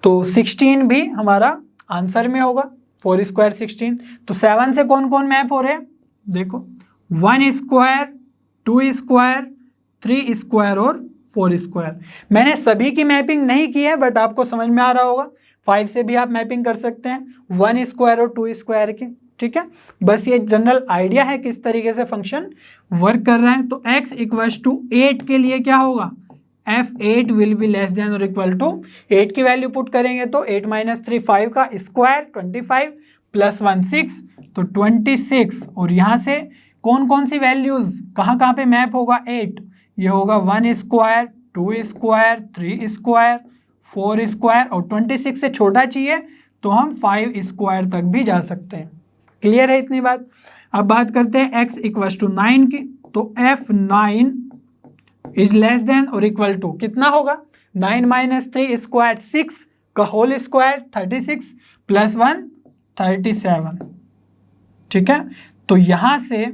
तो 16 भी हमारा आंसर में होगा, 4 स्क्वायर 16। तो 7 से कौन कौन मैप हो रहे हैं, देखो 1 स्क्वायर 2 स्क्वायर 3 स्क्वायर और 4 स्क्वायर। मैंने सभी की मैपिंग नहीं की है बट आपको समझ में आ रहा होगा, 5 से भी आप मैपिंग कर सकते हैं 1 स्क्वायर और 2 स्क्वायर की, ठीक है। बस ये जनरल आइडिया है किस तरीके से फंक्शन वर्क कर रहा है। तो x इक्वल टू 8 के लिए क्या होगा, f8 will be less than और इक्वल टू 8 की वैल्यू पुट करेंगे तो 8 माइनस 3 5 का स्क्वायर 25 प्लस 1 6, तो 26। और यहाँ से कौन कौन सी वैल्यूज कहाँ कहाँ पे मैप होगा, 8 ये होगा 1 स्क्वायर 2 स्क्वायर 3 स्क्वायर 4 स्क्वायर, और 26 से छोटा चाहिए तो हम 5 स्क्वायर तक भी जा सकते हैं। क्लियर है इतनी बात। अब बात करते हैं x इक्वल टू 9 की। तो f9 इज लेस देन और इक्वल टू कितना होगा, 9 माइनस 3 स्क्वायर 6 का होल स्क्वायर 36 प्लस 1 37, ठीक है। तो यहाँ से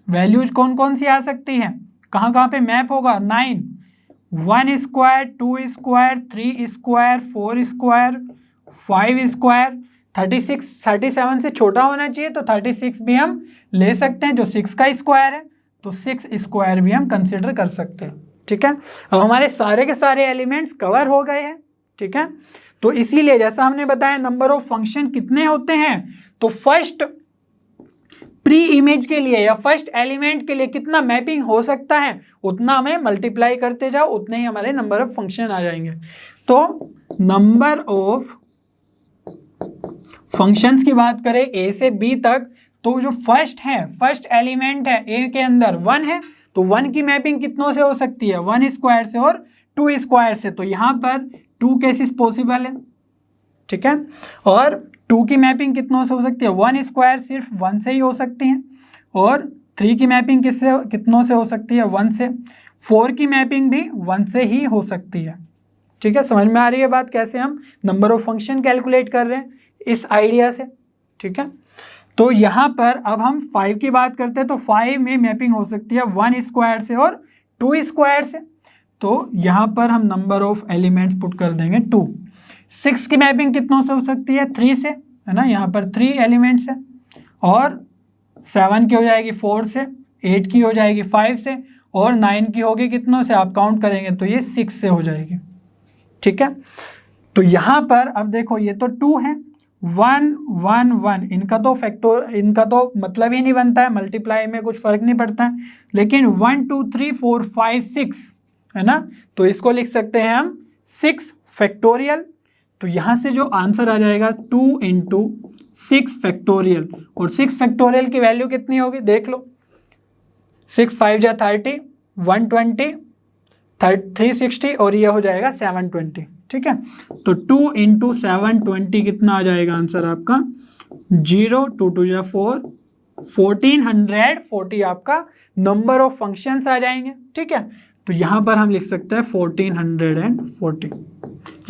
वैल्यूज कौन कौन सी आ सकती हैं, कहाँ कहाँ पे मैप होगा, 9 1 square 2 square 3 square 4 square 5 square, 36 37 से छोटा होना चाहिए तो 36 भी हम ले सकते हैं जो 6 का स्क्वायर है, तो 6 स्क्वायर भी हम कंसिडर कर सकते हैं, ठीक है। अब हमारे सारे के सारे एलिमेंट्स कवर हो गए हैं, ठीक है। तो इसीलिए जैसा हमने बताया नंबर ऑफ फंक्शन कितने होते हैं, तो फर्स्ट प्री इमेज के लिए या फर्स्ट एलिमेंट के लिए कितना मैपिंग हो सकता है उतना हमें मल्टीप्लाई करते जाओ, उतने ही हमारे नंबर ऑफ फंक्शन आ जाएंगे। तो नंबर ऑफ फंक्शंस की बात करें ए से बी तक, तो जो फर्स्ट है, फर्स्ट एलिमेंट है ए के अंदर 1 है, तो 1 की मैपिंग कितनों से हो सकती है, 1 स्क्वायर से और 2 स्क्वायर से। तो यहाँ पर 2 केसेस पॉसिबल है, ठीक है। और 2 की मैपिंग कितनों से हो सकती है, 1 स्क्वायर सिर्फ 1 से ही हो सकती है, और 3 की मैपिंग कितनों से हो सकती है, 1 से। 4 की मैपिंग भी 1 से ही हो सकती है, ठीक है। समझ में आ रही है बात, कैसे हम नंबर ऑफ फंक्शन कैलकुलेट कर रहे हैं इस आइडिया से, ठीक है। तो यहाँ पर अब हम 5 की बात करते हैं, तो 5 में मैपिंग हो सकती है 1 स्क्वायर से और 2 स्क्वायर से। तो यहाँ पर हम नंबर ऑफ एलिमेंट्स पुट कर देंगे 2। 6 की मैपिंग कितनों से हो सकती है, 3 से, है ना, यहाँ पर 3 एलिमेंट्स है। और 7 की हो जाएगी 4 से, 8 की हो जाएगी 5 से, और 9 की होगी कितनों से, आप काउंट करेंगे तो ये 6 से हो जाएगी, ठीक है। तो यहाँ पर अब देखो ये तो 2 है, 1 1 1, इनका तो मतलब ही नहीं बनता है, मल्टीप्लाई में कुछ फर्क नहीं पड़ता है। लेकिन 1 2 3 4 5 6 है ना, तो इसको लिख सकते हैं हम 6 फैक्टोरियल। तो यहाँ से जो आंसर आ जाएगा 2 × 6 फैक्टोरियल, और 6 फैक्टोरियल की वैल्यू कितनी होगी देख लो, 6 5 जा 30, 120, 360, और ये हो जाएगा 720, ठीक है। तो 2 × 720 कितना आ जाएगा आंसर आपका, 0 2 2 जा 4, 1440 आपका नंबर ऑफ फंक्शंस आ जाएंगे, ठीक है। तो यहाँ पर हम लिख सकते हैं 1440,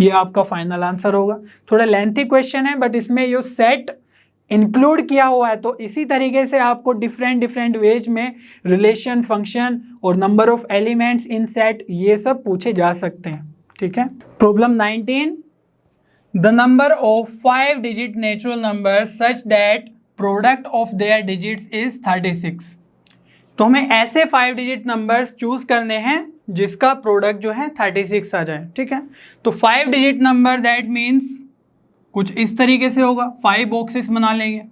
ये आपका फाइनल आंसर होगा। थोड़ा लेंथी क्वेश्चन है, बट इसमें ये सेट इंक्लूड किया हुआ है, तो इसी तरीके से आपको डिफरेंट वेज में रिलेशन, फंक्शन और number of elements in set ये सब पूछे जा सकते हैं, ठीक है। Problem 19, the number of 5 digit natural number such that product of their digits is 36। तो हमें ऐसे 5 डिजिट नंबर्स चूज करने हैं जिसका प्रोडक्ट जो है 36 आ जाए, ठीक है। तो 5 डिजिट नंबर दैट मीन्स कुछ इस तरीके से होगा, 5 बॉक्सेस बना लेंगे,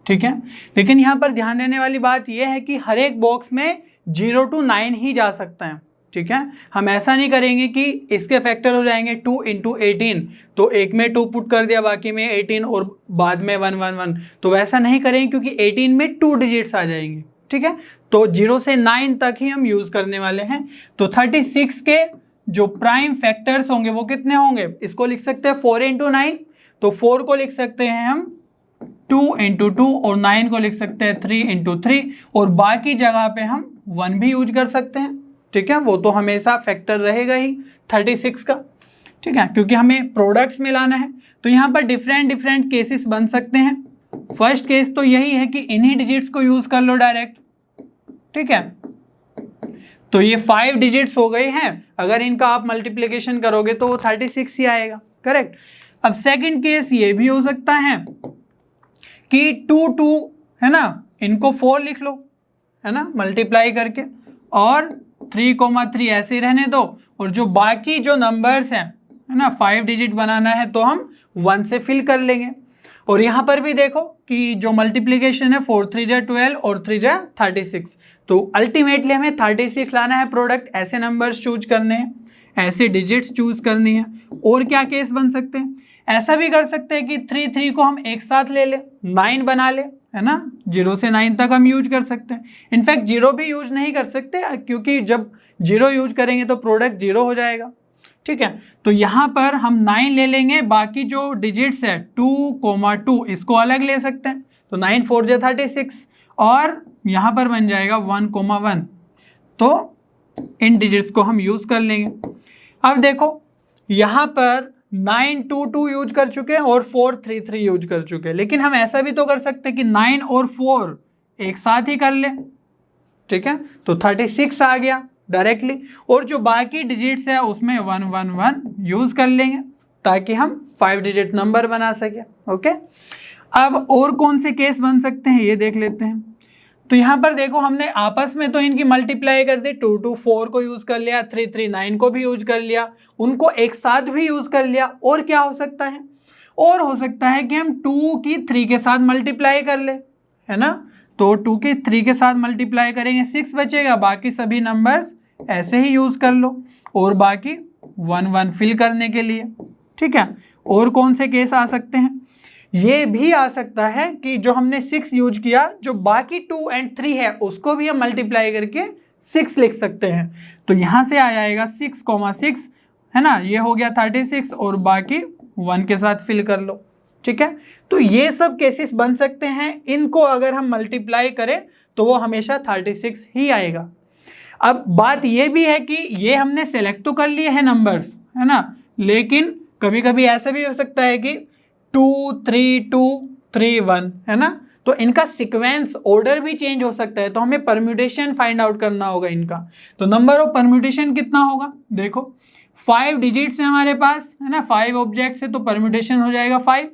ठीक है। लेकिन यहाँ पर ध्यान देने वाली बात यह है कि हर एक बॉक्स में 0 to 9 ही जा सकता है, ठीक है। हम ऐसा नहीं करेंगे कि इसके फैक्टर हो जाएंगे 2 × 18, तो एक में 2 पुट कर दिया, बाकी में 18 और बाद में 1 1 1, तो वैसा नहीं करेंगे क्योंकि 18 में 2 डिजिट्स आ जाएंगे, ठीक है। तो 0 से 9 तक ही हम यूज करने वाले हैं। तो 36 के जो प्राइम फैक्टर्स होंगे वो कितने होंगे, इसको लिख सकते हैं 4 × 9, तो 4 को लिख सकते हैं हम 2 × 2, और 9 को लिख सकते हैं 3 × 3, और बाकी जगह पे हम 1 भी यूज कर सकते हैं, ठीक है। वो तो हमेशा फैक्टर रहेगा ही 36 का, ठीक है, क्योंकि हमें प्रोडक्ट्स में लाना है। तो यहाँ पर डिफरेंट केसेस बन सकते हैं। फर्स्ट केस तो यही है कि इन्हीं डिजिट्स को यूज कर लो डायरेक्ट, ठीक है। तो ये 5 डिजिट्स हो गए हैं, अगर इनका आप मल्टीप्लिकेशन करोगे तो वो 36 ही आएगा, करेक्ट। अब सेकंड केस ये भी हो सकता है कि 2 2 है ना, इनको 4 लिख लो, है ना, मल्टीप्लाई करके, और 3,3 ऐसे ही रहने दो, और जो बाकी जो नंबर्स हैं, है ना, 5 डिजिट बनाना है तो हम 1 से फिल कर लेंगे। और यहाँ पर भी देखो कि जो मल्टीप्लिकेशन है 4 3 जा 12 और 3 जा 36, तो अल्टीमेटली हमें 36 लाना है प्रोडक्ट। ऐसे नंबर्स चूज करने हैं, ऐसे डिजिट्स चूज करनी है। और क्या केस बन सकते हैं, ऐसा भी कर सकते हैं कि 3 3 को हम एक साथ ले ले, 9 बना ले, है ना, 0 से 9 तक हम यूज कर सकते हैं। इनफैक्ट 0 भी यूज नहीं कर सकते, क्योंकि जब 0 यूज करेंगे तो प्रोडक्ट 0 हो जाएगा, ठीक है। तो यहाँ पर हम 9 ले लेंगे, बाकी जो डिजिट्स है 2,2 इसको अलग ले सकते हैं, तो 9 4 जा 36, और यहाँ पर बन जाएगा 1,1, तो इन डिजिट्स को हम यूज कर लेंगे। अब देखो यहाँ पर 9 2 2 यूज कर चुके हैं और 4 3 3 यूज कर चुके हैं, लेकिन हम ऐसा भी तो कर सकते हैं कि 9 और 4 एक साथ ही कर लें, ठीक है, तो 36 आ गया डायरेक्टली, और जो बाकी डिजिट्स है उसमें 1 1 1 यूज कर लेंगे ताकि हम 5 डिजिट नंबर बना सके, ओके। अब और कौन से केस बन सकते हैं ये देख लेते हैं। तो यहाँ पर देखो हमने आपस में तो इनकी मल्टीप्लाई कर दी, 2 2 4 को यूज कर लिया, 3 3 9 को भी यूज कर लिया, उनको एक साथ भी यूज कर लिया। और क्या हो सकता है, और हो सकता है कि हम 2 की 3 के साथ मल्टीप्लाई कर ले, है ना। तो 2 की 3 के साथ मल्टीप्लाई करेंगे 6 बचेगा, बाकी सभी नंबर्स ऐसे ही यूज कर लो, और बाकी 1 1 फिल करने के लिए, ठीक है। और कौन से केस आ सकते हैं, ये भी आ सकता है कि जो हमने 6 यूज किया, जो बाकी 2 और 3 है उसको भी हम मल्टीप्लाई करके 6 लिख सकते हैं। तो यहाँ से आ जाएगा 6,6, है ना, ये हो गया 36, और बाकी 1 के साथ फिल कर लो, ठीक है। तो ये सब केसेस बन सकते हैं, इनको अगर हम मल्टीप्लाई करें तो वो हमेशा 36 ही आएगा। अब बात ये भी है कि ये हमने सेलेक्ट तो कर लिए हैं नंबर्स, है ना, लेकिन कभी कभी ऐसा भी हो सकता है कि 2 3 2 3 1, है ना, तो इनका सीक्वेंस ऑर्डर भी चेंज हो सकता है, तो हमें परम्यूटेशन फाइंड आउट करना होगा इनका। तो नंबर ऑफ परम्यूटेशन कितना होगा, देखो 5 डिजिट्स है हमारे पास, है ना, 5 ऑब्जेक्ट्स है, तो परम्यूटेशन हो जाएगा 5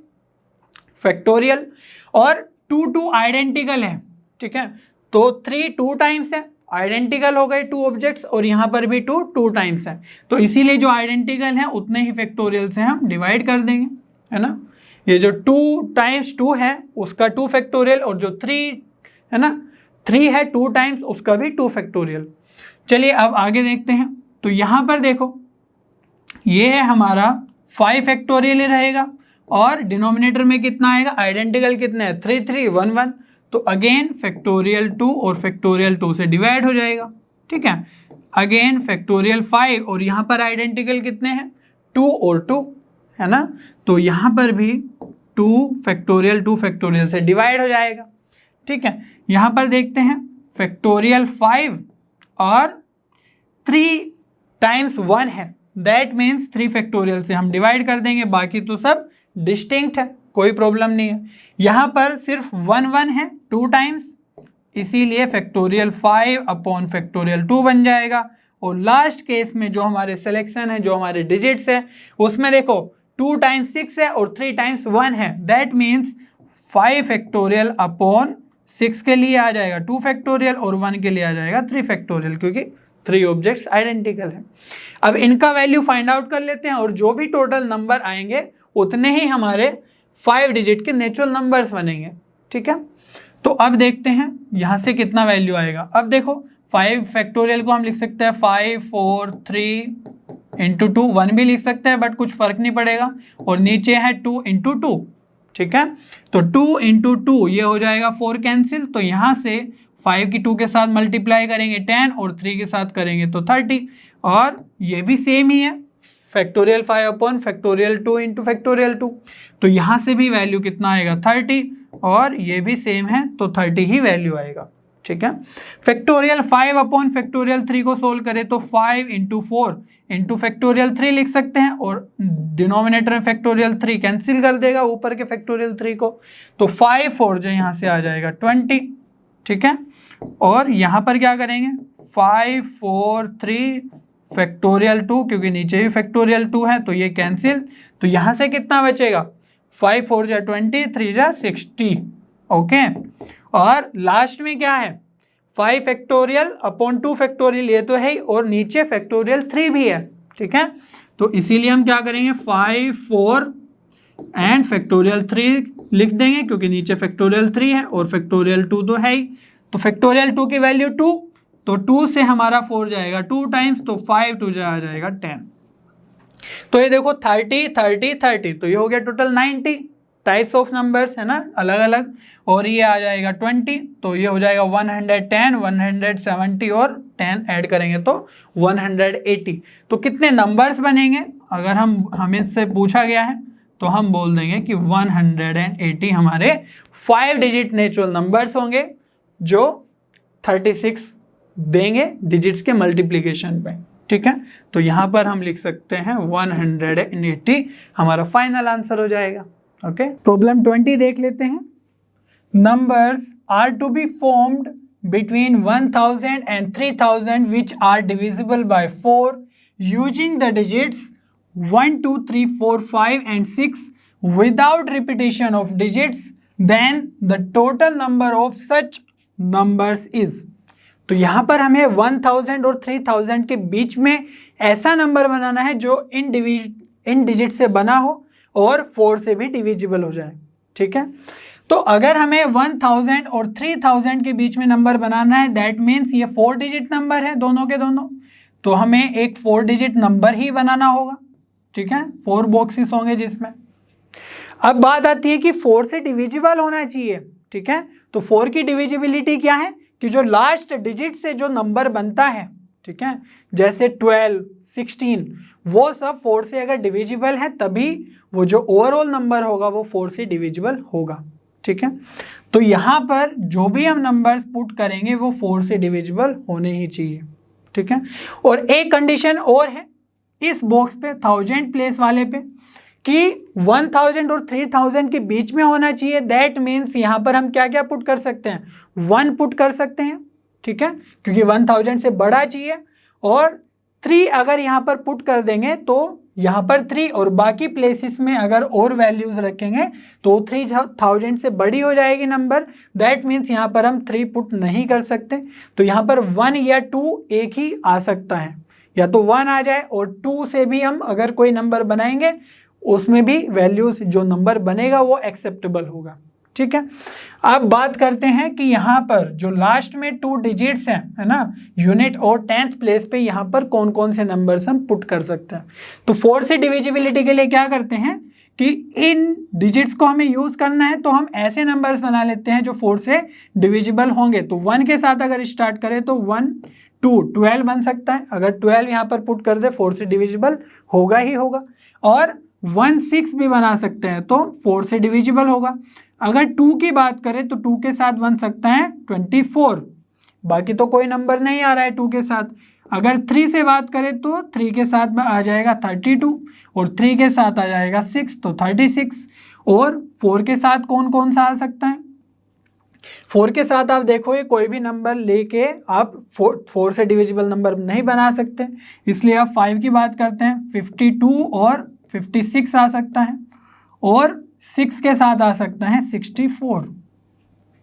फैक्टोरियल, और 2 2 आइडेंटिकल है, ठीक है, तो 3 2 टाइम्स है, आइडेंटिकल हो गए 2 ऑब्जेक्ट्स, और यहाँ पर भी 2 2 टाइम्स है, तो इसीलिए जो आइडेंटिकल है उतने ही फैक्टोरियल से हम डिवाइड कर देंगे, है ना। ये जो 2 टाइम्स 2 है उसका 2 फैक्टोरियल, और जो 3 है ना 3 है 2 टाइम्स उसका भी 2 फैक्टोरियल। चलिए अब आगे देखते हैं। तो यहाँ पर देखो ये है हमारा 5 फैक्टोरियल रहेगा, और डिनोमिनेटर में कितना आएगा, आइडेंटिकल कितने हैं 3 3 1 1, तो अगेन फैक्टोरियल 2 और फैक्टोरियल 2 से डिवाइड हो जाएगा, ठीक है। अगेन फैक्टोरियल 5, और यहाँ पर आइडेंटिकल कितने हैं 2 और 2, है ना, तो यहाँ पर भी 2 फैक्टोरियल से डिवाइड हो जाएगा, ठीक है। यहाँ पर देखते हैं फैक्टोरियल 5 और 3 टाइम्स 1 है, दैट मीन्स 3 फैक्टोरियल से हम डिवाइड कर देंगे, बाकी तो सब डिस्टिंक्ट है, कोई प्रॉब्लम नहीं है। यहाँ पर सिर्फ 1 1 है 2 टाइम्स, इसीलिए फैक्टोरियल 5 अपॉन फैक्टोरियल 2 बन जाएगा। और लास्ट केस में जो हमारे सिलेक्शन है, जो हमारे डिजिट्स है, उसमें देखो 2 टाइम्स 6 है और 3 टाइम्स 1 है, दैट मीन्स 5 फैक्टोरियल अपॉन 6 के लिए आ जाएगा 2 फैक्टोरियल, और 1 के लिए आ जाएगा 3 फैक्टोरियल, क्योंकि 3 ऑब्जेक्ट्स आइडेंटिकल है। अब इनका वैल्यू फाइंड आउट कर लेते हैं, और जो भी टोटल नंबर आएंगे उतने ही हमारे 5 डिजिट के नेचुरल नंबर्स बनेंगे, ठीक है। तो अब देखते हैं यहाँ से कितना वैल्यू आएगा। अब देखो 5 फैक्टोरियल को हम लिख सकते हैं 5 4 3 इंटू 2, 1 भी लिख सकते हैं बट कुछ फर्क नहीं पड़ेगा, और नीचे है 2 इंटू 2, ठीक है। तो 2 इंटू 2 ये हो जाएगा 4 कैंसिल, तो यहाँ से 5 की 2 के साथ मल्टीप्लाई करेंगे 10, और 3 के साथ करेंगे तो 30, और ये भी सेम ही है factorial 5 upon factorial 2 into factorial 2, तो यहाँ से भी वैल्यू कितना आएगा 30, और ये भी सेम है तो 30 ही वैल्यू आएगा, ठीक है। फैक्टोरियल 5 अपॉन फैक्टोरियल 3 को सोल्व करें तो 5 इंटू 4 इंटू फैक्टोरियल 3 लिख सकते हैं, और डिनोमिनेटर में फैक्टोरियल 3 कैंसिल कर देगा ऊपर के फैक्टोरियल 3 को, तो 5 4 जो यहाँ से आ जाएगा 20, ठीक है। और यहाँ पर क्या करेंगे 5 4 3 फैक्टोरियल 2, क्योंकि नीचे भी फैक्टोरियल 2 है तो ये कैंसिल, तो यहाँ से कितना बचेगा 5 4 जा 20, 3 जा 60, ओके। और लास्ट में क्या है 5 फैक्टोरियल अपॉन 2 फैक्टोरियल, ये तो है ही, और नीचे फैक्टोरियल 3 भी है, ठीक है। तो इसीलिए हम क्या करेंगे 5 4 एंड फैक्टोरियल 3 लिख देंगे, क्योंकि नीचे फैक्टोरियल 3 है और फैक्टोरियल 2 तो है ही। तो फैक्टोरियल 2 की वैल्यू 2, तो 2 से हमारा 4 जाएगा 2 टाइम्स, तो 5 2 आ जाएगा 10। तो ये देखो 30 30 30, तो ये हो गया टोटल 90 टाइप्स ऑफ नंबर्स, है ना, अलग अलग। और ये आ जाएगा 20, तो ये हो जाएगा 110 170, और 10 ऐड करेंगे तो 180। तो कितने नंबर्स बनेंगे, अगर हमें से पूछा गया है तो हम बोल देंगे कि 180 हमारे 5 डिजिट नेचुरल नंबर्स होंगे, जो 36 देंगे डिजिट्स के मल्टीप्लिकेशन पे, ठीक है। तो यहाँ पर हम लिख सकते हैं 180 हमारा फाइनल आंसर हो जाएगा, ओके। प्रॉब्लम 20 देख लेते हैं। Numbers are to be formed between 1000 and 3000 which are divisible by 4 using the digits 1 2 3 4 5 and 6 without repetition of digits, then the total number of such numbers is. तो यहाँ पर हमें 1000 और 3000 के बीच में ऐसा नंबर बनाना है जो इन डिजिट से बना हो और 4 से भी डिविजिबल हो जाए। ठीक है, तो अगर हमें 1000 और 3000 के बीच में नंबर बनाना है, दैट मीन्स ये 4 डिजिट नंबर है दोनों के दोनों, तो हमें एक 4 डिजिट नंबर ही बनाना होगा। ठीक है, 4 बॉक्सेस होंगे जिसमें। अब बात आती है कि 4 से डिविजिबल होना चाहिए। ठीक है, तो 4 की डिविजिबिलिटी क्या है कि जो लास्ट डिजिट से जो नंबर बनता है, ठीक है, जैसे 12, 16, वो सब 4 से अगर डिविजिबल है तभी वो जो ओवरऑल नंबर होगा वो 4 से डिविजिबल होगा। ठीक है, तो यहाँ पर जो भी हम नंबर्स पुट करेंगे वो 4 से डिविजिबल होने ही चाहिए। ठीक है, और एक कंडीशन और है इस बॉक्स पे 1000 प्लेस वाले पे कि 1000 और 3000 के बीच में होना चाहिए। दैट मीन्स यहाँ पर हम क्या क्या पुट कर सकते हैं, 1 पुट कर सकते हैं। ठीक है, क्योंकि 1000 से बड़ा चाहिए, और 3 अगर यहाँ पर पुट कर देंगे तो यहाँ पर 3 और बाकी प्लेसेस में अगर और वैल्यूज रखेंगे तो 3000 से बड़ी हो जाएगी नंबर। दैट मीन्स यहाँ पर हम 3 पुट नहीं कर सकते, तो यहाँ पर 1 या 2 एक ही आ सकता है, या तो 1 आ जाए और 2 से भी हम अगर कोई नंबर बनाएंगे उसमें भी वैल्यूज जो नंबर बनेगा वो एक्सेप्टेबल होगा। ठीक है, अब बात करते हैं कि यहाँ पर जो लास्ट में 2 डिजिट्स हैं, है ना, यूनिट और 10th प्लेस पे यहाँ पर कौन कौन से नंबर्स हम पुट कर सकते हैं। तो 4 से डिविजिबिलिटी के लिए क्या करते हैं कि इन डिजिट्स को हमें यूज़ करना है, तो हम ऐसे नंबर्स बना लेते हैं जो 4 से डिविजिबल होंगे। तो 1 के साथ अगर स्टार्ट करें तो 1, 2, 12 बन सकता है। अगर 12 यहाँ पर पुट कर दे 4 से डिविजिबल होगा ही होगा। और 1, 6 भी बना सकते हैं तो 4 से डिविजिबल होगा। अगर 2 की बात करें तो 2 के साथ बन सकता है 24, बाकी तो कोई नंबर नहीं आ रहा है 2 के साथ। अगर 3 से बात करें तो 3 के साथ आ जाएगा 32, और 3 के साथ आ जाएगा 6 तो 36। और 4 के साथ कौन कौन सा आ सकता है, 4 के साथ आप देखोगे कोई भी नंबर लेके आप 4 से डिविजिबल नंबर नहीं बना सकते, इसलिए आप 5 की बात करते हैं, 52 और 56 आ सकता है, और 6 के साथ आ सकता है 64।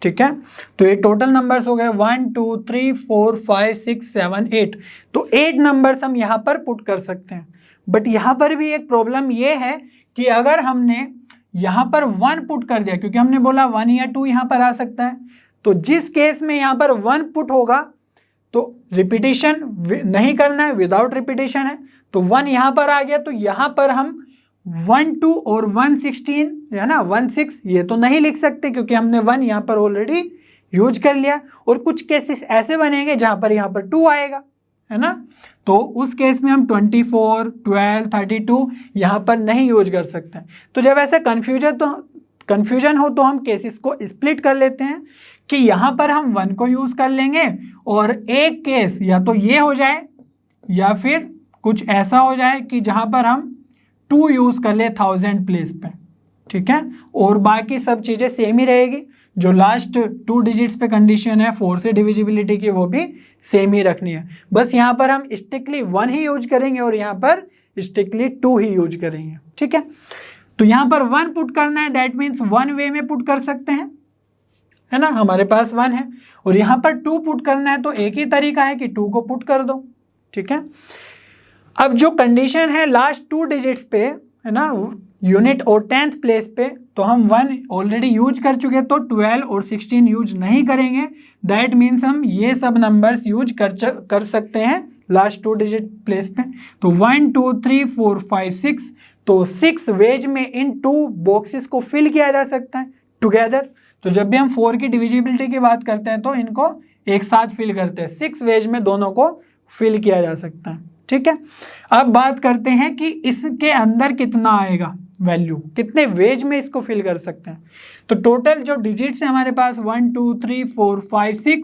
ठीक है, तो ये टोटल नंबर्स हो गए 1, 2, 3, 4, 5, 6, 7, 8। तो 8 नंबर्स हम यहाँ पर पुट कर सकते हैं। बट यहाँ पर भी एक प्रॉब्लम ये है कि अगर हमने यहाँ पर 1 पुट कर दिया, क्योंकि हमने बोला 1 या 2 यहाँ पर आ सकता है, तो जिस केस में यहाँ पर 1 पुट होगा तो रिपीटिशन नहीं करना है, विदाउट रिपीटिशन है, तो 1 यहाँ पर आ गया, तो यहाँ पर हम 1, 2 और 1, 16 है ना, 1, 6 ये तो नहीं लिख सकते क्योंकि हमने 1 यहाँ पर ऑलरेडी यूज कर लिया। और कुछ केसेस ऐसे बनेंगे जहाँ पर यहाँ पर 2 आएगा, है ना, तो उस केस में हम 24, 12, 32 यहाँ पर नहीं यूज कर सकते। तो जब ऐसे कन्फ्यूजन हो तो हम केसेस को स्प्लिट कर लेते हैं कि यहाँ पर हम 1 को यूज़ कर लेंगे, और एक केस या तो ये हो जाए या फिर कुछ ऐसा हो जाए कि जहाँ पर हम 2 यूज़ कर ले 1000 प्लेस पे। ठीक है, और बाकी सब चीज़ें सेम ही रहेगी। जो लास्ट 2 डिजिट्स पे कंडीशन है 4 से डिविजिबिलिटी की वो भी सेम ही रखनी है। बस यहाँ पर हम स्ट्रिक्टली 1 ही यूज करेंगे और यहाँ पर स्ट्रिक्टली 2 ही यूज करेंगे। ठीक है, तो यहाँ पर 1 पुट करना है, दैट मीन्स 1 वे में पुट कर सकते हैं, है ना, हमारे पास 1 है। और यहाँ पर 2 पुट करना है तो एक ही तरीका है कि 2 को पुट कर दो। ठीक है, अब जो कंडीशन है लास्ट 2 डिजिट्स पे, है ना, यूनिट और 10th प्लेस पे, तो हम 1 ऑलरेडी यूज कर चुके, तो 12 और 16 यूज नहीं करेंगे। दैट मीन्स हम ये सब नंबर्स यूज कर सकते हैं लास्ट 2 डिजिट प्लेस पे। तो 1, 2, 3, 4, 5, 6, तो 6 वेज में इन 2 बॉक्सेस को फिल किया जा सकता है टुगेदर। तो जब भी हम 4 की डिविजिबिलिटी की बात करते हैं तो इनको एक साथ फिल करते हैं, 6 वेज में दोनों को फिल किया जा सकता है। ठीक है, अब बात करते हैं कि इसके अंदर कितना आएगा वैल्यू, कितने वेज में इसको फिल कर सकते हैं। तो टोटल जो डिजिट्स है हमारे पास 1, 2, 3, 4, 5,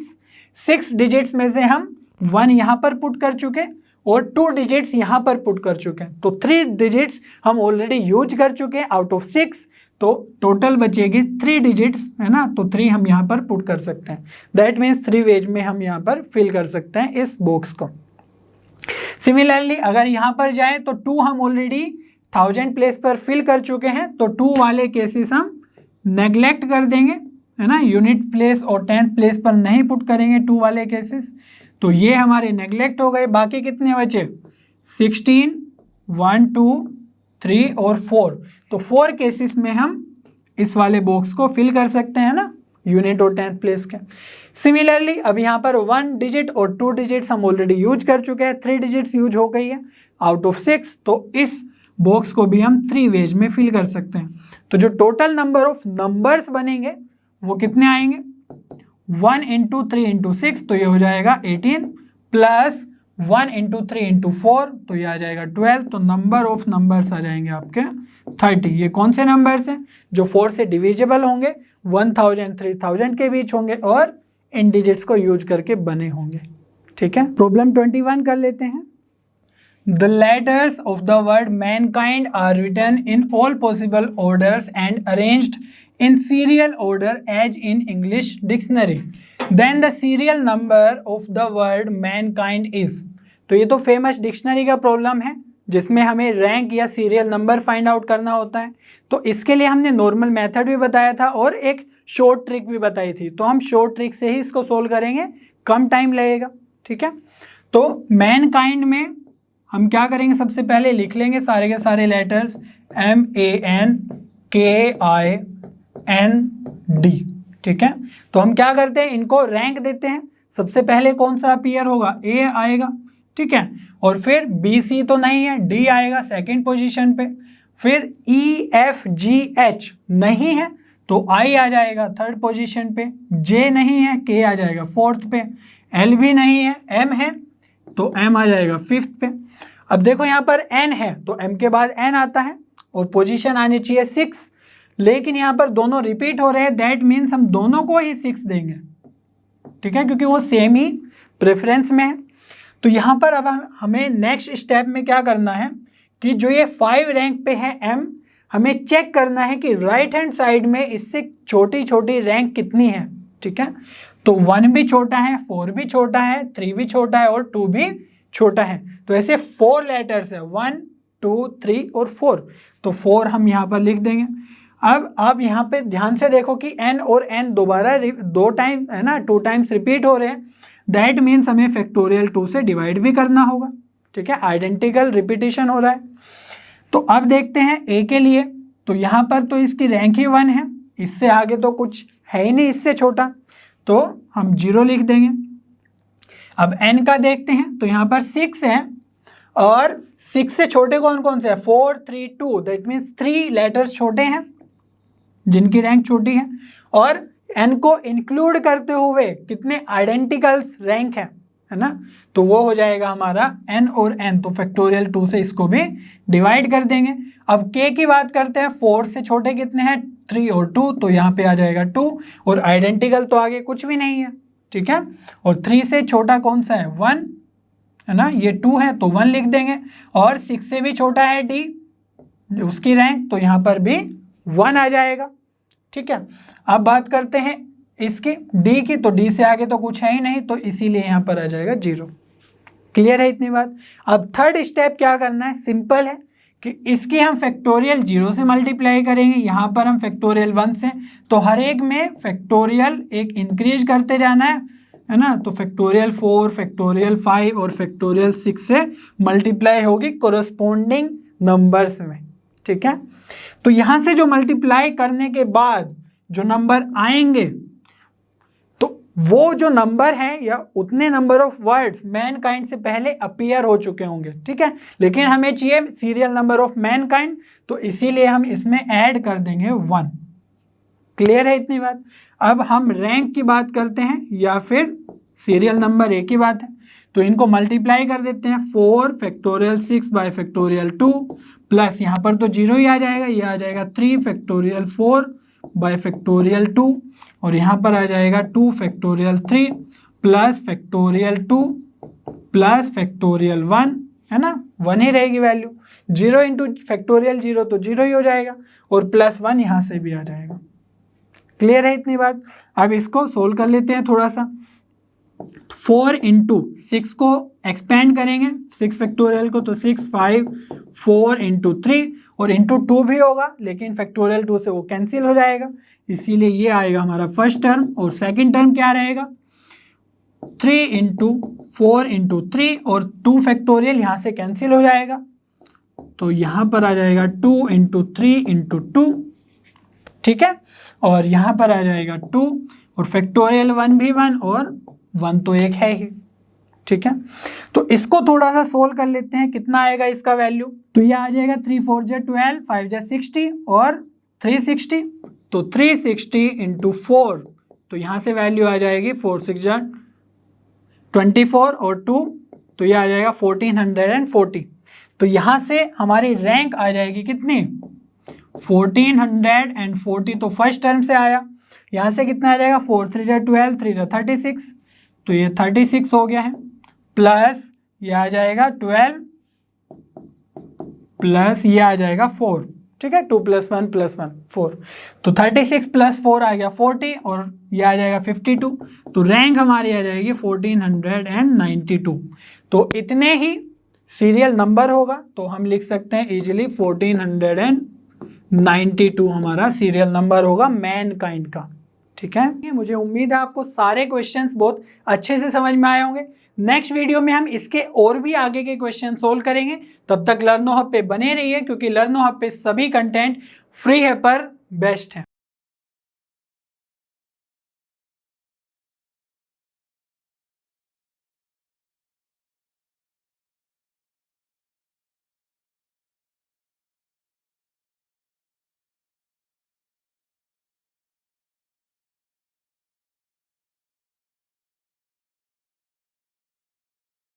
6 डिजिट्स में से हम 1 यहाँ पर पुट कर चुके और 2 डिजिट्स यहाँ पर पुट कर चुके हैं। तो 3 डिजिट्स हम ऑलरेडी यूज कर चुके हैं आउट ऑफ 6, तो टोटल बचेगी 3 डिजिट्स, है ना, तो 3 हम यहाँ पर पुट कर सकते हैं। दैट मीन्स 3 वेज में हम यहाँ पर फिल कर सकते हैं इस बॉक्स को। सिमिलरली अगर यहाँ पर जाए तो 2 हम ऑलरेडी 1000 प्लेस पर फिल कर चुके हैं, तो 2 वाले केसेस हम नेग्लेक्ट कर देंगे, है ना, यूनिट प्लेस और टेंथ प्लेस पर नहीं पुट करेंगे 2 वाले केसेस, तो ये हमारे नेग्लेक्ट हो गए। बाकी कितने बचे? 16, 1, 2, 3 और 4। तो 4 केसेस में हम इस वाले बॉक्स को फिल कर सकते हैं ना, यूनिट और टेंथ प्लेस के। सिमिलरली अब यहाँ पर 1 डिजिट और 2 डिजिट्स हम ऑलरेडी यूज कर चुके हैं, 3 डिजिट्स यूज हो गई है आउट ऑफ 6, तो इस बॉक्स को भी हम 3 वेज में फिल कर सकते हैं। तो जो टोटल नंबर ऑफ नंबर्स बनेंगे वो कितने आएंगे? 1 × 3 × 6, तो ये हो जाएगा 18, प्लस 1 × 3 × 4, तो ये आ जाएगा 12। तो नंबर ऑफ नंबर्स आ जाएंगे आपके 30। ये कौन से नंबर्स हैं? जो 4 से डिविजिबल होंगे, 1000 3000 के बीच होंगे और इन डिजिट्स को यूज करके बने होंगे। ठीक है, प्रॉब्लम 21 कर लेते हैं। The letters of the word mankind are written in all possible orders and arranged in serial order as in English dictionary. Then the serial number of the word mankind is. तो ये तो famous dictionary का problem है जिसमें हमें rank या serial number find out करना होता है। तो इसके लिए हमने नॉर्मल मेथड भी बताया था और एक शॉर्ट ट्रिक भी बताई थी, तो हम शॉर्ट ट्रिक से ही इसको सोल्व करेंगे, कम टाइम लगेगा। ठीक है, तो मैनकाइंड में हम क्या करेंगे? सबसे पहले लिख लेंगे सारे के सारे लेटर्स MANKIND। ठीक है, तो हम क्या करते हैं? इनको रैंक देते हैं। सबसे पहले कौन सा अपीयर होगा? A आएगा। ठीक है, और फिर BC तो नहीं है, D आएगा सेकंड पोजीशन पे। फिर EFGH नहीं है तो I आ जाएगा थर्ड पोजीशन पे। J नहीं है, K आ जाएगा फोर्थ पे। L भी नहीं है, M है तो M आ जाएगा फिफ्थ पे। अब देखो यहाँ पर N है तो M के बाद N आता है और पोजीशन आनी चाहिए 6, लेकिन यहाँ पर दोनों रिपीट हो रहे हैं, दैट मीन्स हम दोनों को ही 6 देंगे। ठीक है, क्योंकि वो सेम ही प्रेफरेंस में है। तो यहाँ पर अब हमें नेक्स्ट स्टेप में क्या करना है कि जो ये 5 रैंक पे है M, हमें चेक करना है कि राइट हैंड साइड में इससे छोटी छोटी रैंक कितनी है। ठीक है, तो 1 भी छोटा है, 4 भी छोटा है, 3 भी छोटा है और 2 भी छोटा है। तो ऐसे 4 लेटर्स है, 1, 2, 3 और 4, तो 4 हम यहाँ पर लिख देंगे। अब आप यहाँ पे ध्यान से देखो कि N और N दोबारा 2 टाइम है ना, 2 टाइम्स रिपीट हो रहे हैं, दैट मीन्स हमें फैक्टोरियल 2 से डिवाइड भी करना होगा। ठीक है, आइडेंटिकल रिपीटिशन हो रहा है। तो अब देखते हैं A के लिए, तो यहाँ पर तो इसकी रैंक ही 1 है, इससे आगे तो कुछ है ही नहीं इससे छोटा, तो हम 0 लिख देंगे। अब N का देखते हैं, तो यहाँ पर 6 है और 6 से छोटे कौन कौन से हैं? 4, 3, 2, दैट मीन्स 3 लेटर्स छोटे हैं जिनकी रैंक छोटी है, और N को इंक्लूड करते हुए कितने आइडेंटिकल्स रैंक है ना, तो वो हो जाएगा हमारा N और N, तो फैक्टोरियल 2 से इसको भी डिवाइड कर देंगे। अब K की बात करते हैं, 4 से छोटे कितने हैं? 3 और 2, तो यहाँ पे आ जाएगा 2, और आइडेंटिकल तो आगे कुछ भी नहीं है। ठीक है, और 3 से छोटा कौन सा है? 1 है ना, ये 2 है तो 1 लिख देंगे, और 6 से भी छोटा है D, उसकी रैंक, तो यहाँ पर भी 1 आ जाएगा। ठीक है, अब बात करते हैं इसकी D की, तो D से आगे तो कुछ है ही नहीं, तो इसीलिए यहाँ पर आ जाएगा 0। क्लियर है इतनी बात? अब थर्ड स्टेप क्या करना है? सिंपल है कि इसकी हम फैक्टोरियल 0 से मल्टीप्लाई करेंगे, यहाँ पर हम फैक्टोरियल 1 से, तो हर एक में फैक्टोरियल एक इंक्रीज करते जाना है ना, तो फैक्टोरियल 4, फैक्टोरियल 5 और फैक्टोरियल 6 से मल्टीप्लाई होगी कोरस्पोंडिंग नंबर्स में। ठीक है, तो यहाँ से जो मल्टीप्लाई करने के बाद जो नंबर आएंगे, तो वो जो नंबर है या उतने नंबर ऑफ वर्ड्स मैनकाइंड से पहले अपीयर हो चुके होंगे। ठीक है, लेकिन हमें चाहिए सीरियल नंबर ऑफ मैनकाइंड, तो इसीलिए हम इसमें ऐड कर देंगे 1। क्लियर है इतनी बात? अब हम रैंक की बात करते हैं या फिर सीरियल नंबर एक ही बात है, तो इनको मल्टीप्लाई कर देते हैं। 4 फैक्टोरियल 6 बाय फैक्टोरियल 2 प्लस यहाँ पर तो 0 ही आ जाएगा, ये आ जाएगा 3 फैक्टोरियल 4 बाय फैक्टोरियल 2, और यहाँ पर आ जाएगा 2 factorial 3 plus factorial 2 plus factorial 1, है ना, 1 ही रहेगी वैल्यू। 0 इंटू फैक्टोरियल 0 तो 0 ही हो जाएगा, और प्लस 1 यहाँ से भी आ जाएगा। क्लियर है इतनी बात? अब इसको सोल्व कर लेते हैं थोड़ा सा। 4 इंटू 6 को एक्सपेंड करेंगे 6 फैक्टोरियल को, तो 6, 5, 4 इंटू 3, और इंटू 2 भी होगा, लेकिन फैक्टोरियल 2 से वो कैंसिल हो जाएगा, इसीलिए ये आएगा हमारा फर्स्ट टर्म। और सेकंड टर्म क्या रहेगा, 3 इंटू 4 इंटू 3 और 2 फैक्टोरियल यहाँ से कैंसिल हो जाएगा, तो यहाँ पर आ जाएगा 2 इंटू 3 इंटू 2, ठीक है। और यहाँ पर आ जाएगा 2 और फैक्टोरियल 1 भी 1 और 1 तो एक है ही, ठीक है। तो इसको थोड़ा सा सोल्व कर लेते हैं, कितना आएगा इसका वैल्यू, तो ये आ जाएगा 3 4 जा 12, 5 जा 60 और 360, तो 360 इंटू 4, तो यहाँ से वैल्यू आ जाएगी 4 6 जा 24 और 2, तो ये आ जाएगा 1440। तो यहाँ से हमारी रैंक आ जाएगी कितनी, 1440, तो फर्स्ट टर्म से आया, यहाँ से कितना आ जाएगा 4 3 जा 12, 3 जा 36, तो ये 36 हो गया है, प्लस ये आ जाएगा 12 प्लस ये आ जाएगा 4, ठीक है, 2 + 1 + 1 4, तो 36 + 4 आ गया 40 और ये आ जाएगा 52, तो रैंक हमारी आ जाएगी 1492। तो इतने ही सीरियल नंबर होगा, तो हम लिख सकते हैं इजीली 1492 हमारा सीरियल नंबर होगा मैनकाइंड का, ठीक है। मुझे उम्मीद है आपको सारे क्वेश्चंस बहुत अच्छे से समझ में आए होंगे। नेक्स्ट वीडियो में हम इसके और भी आगे के क्वेश्चन सोल्व करेंगे, तब तक लर्नो हब पे बने रहिए, क्योंकि लर्नो हब पे सभी कंटेंट फ्री है पर बेस्ट है।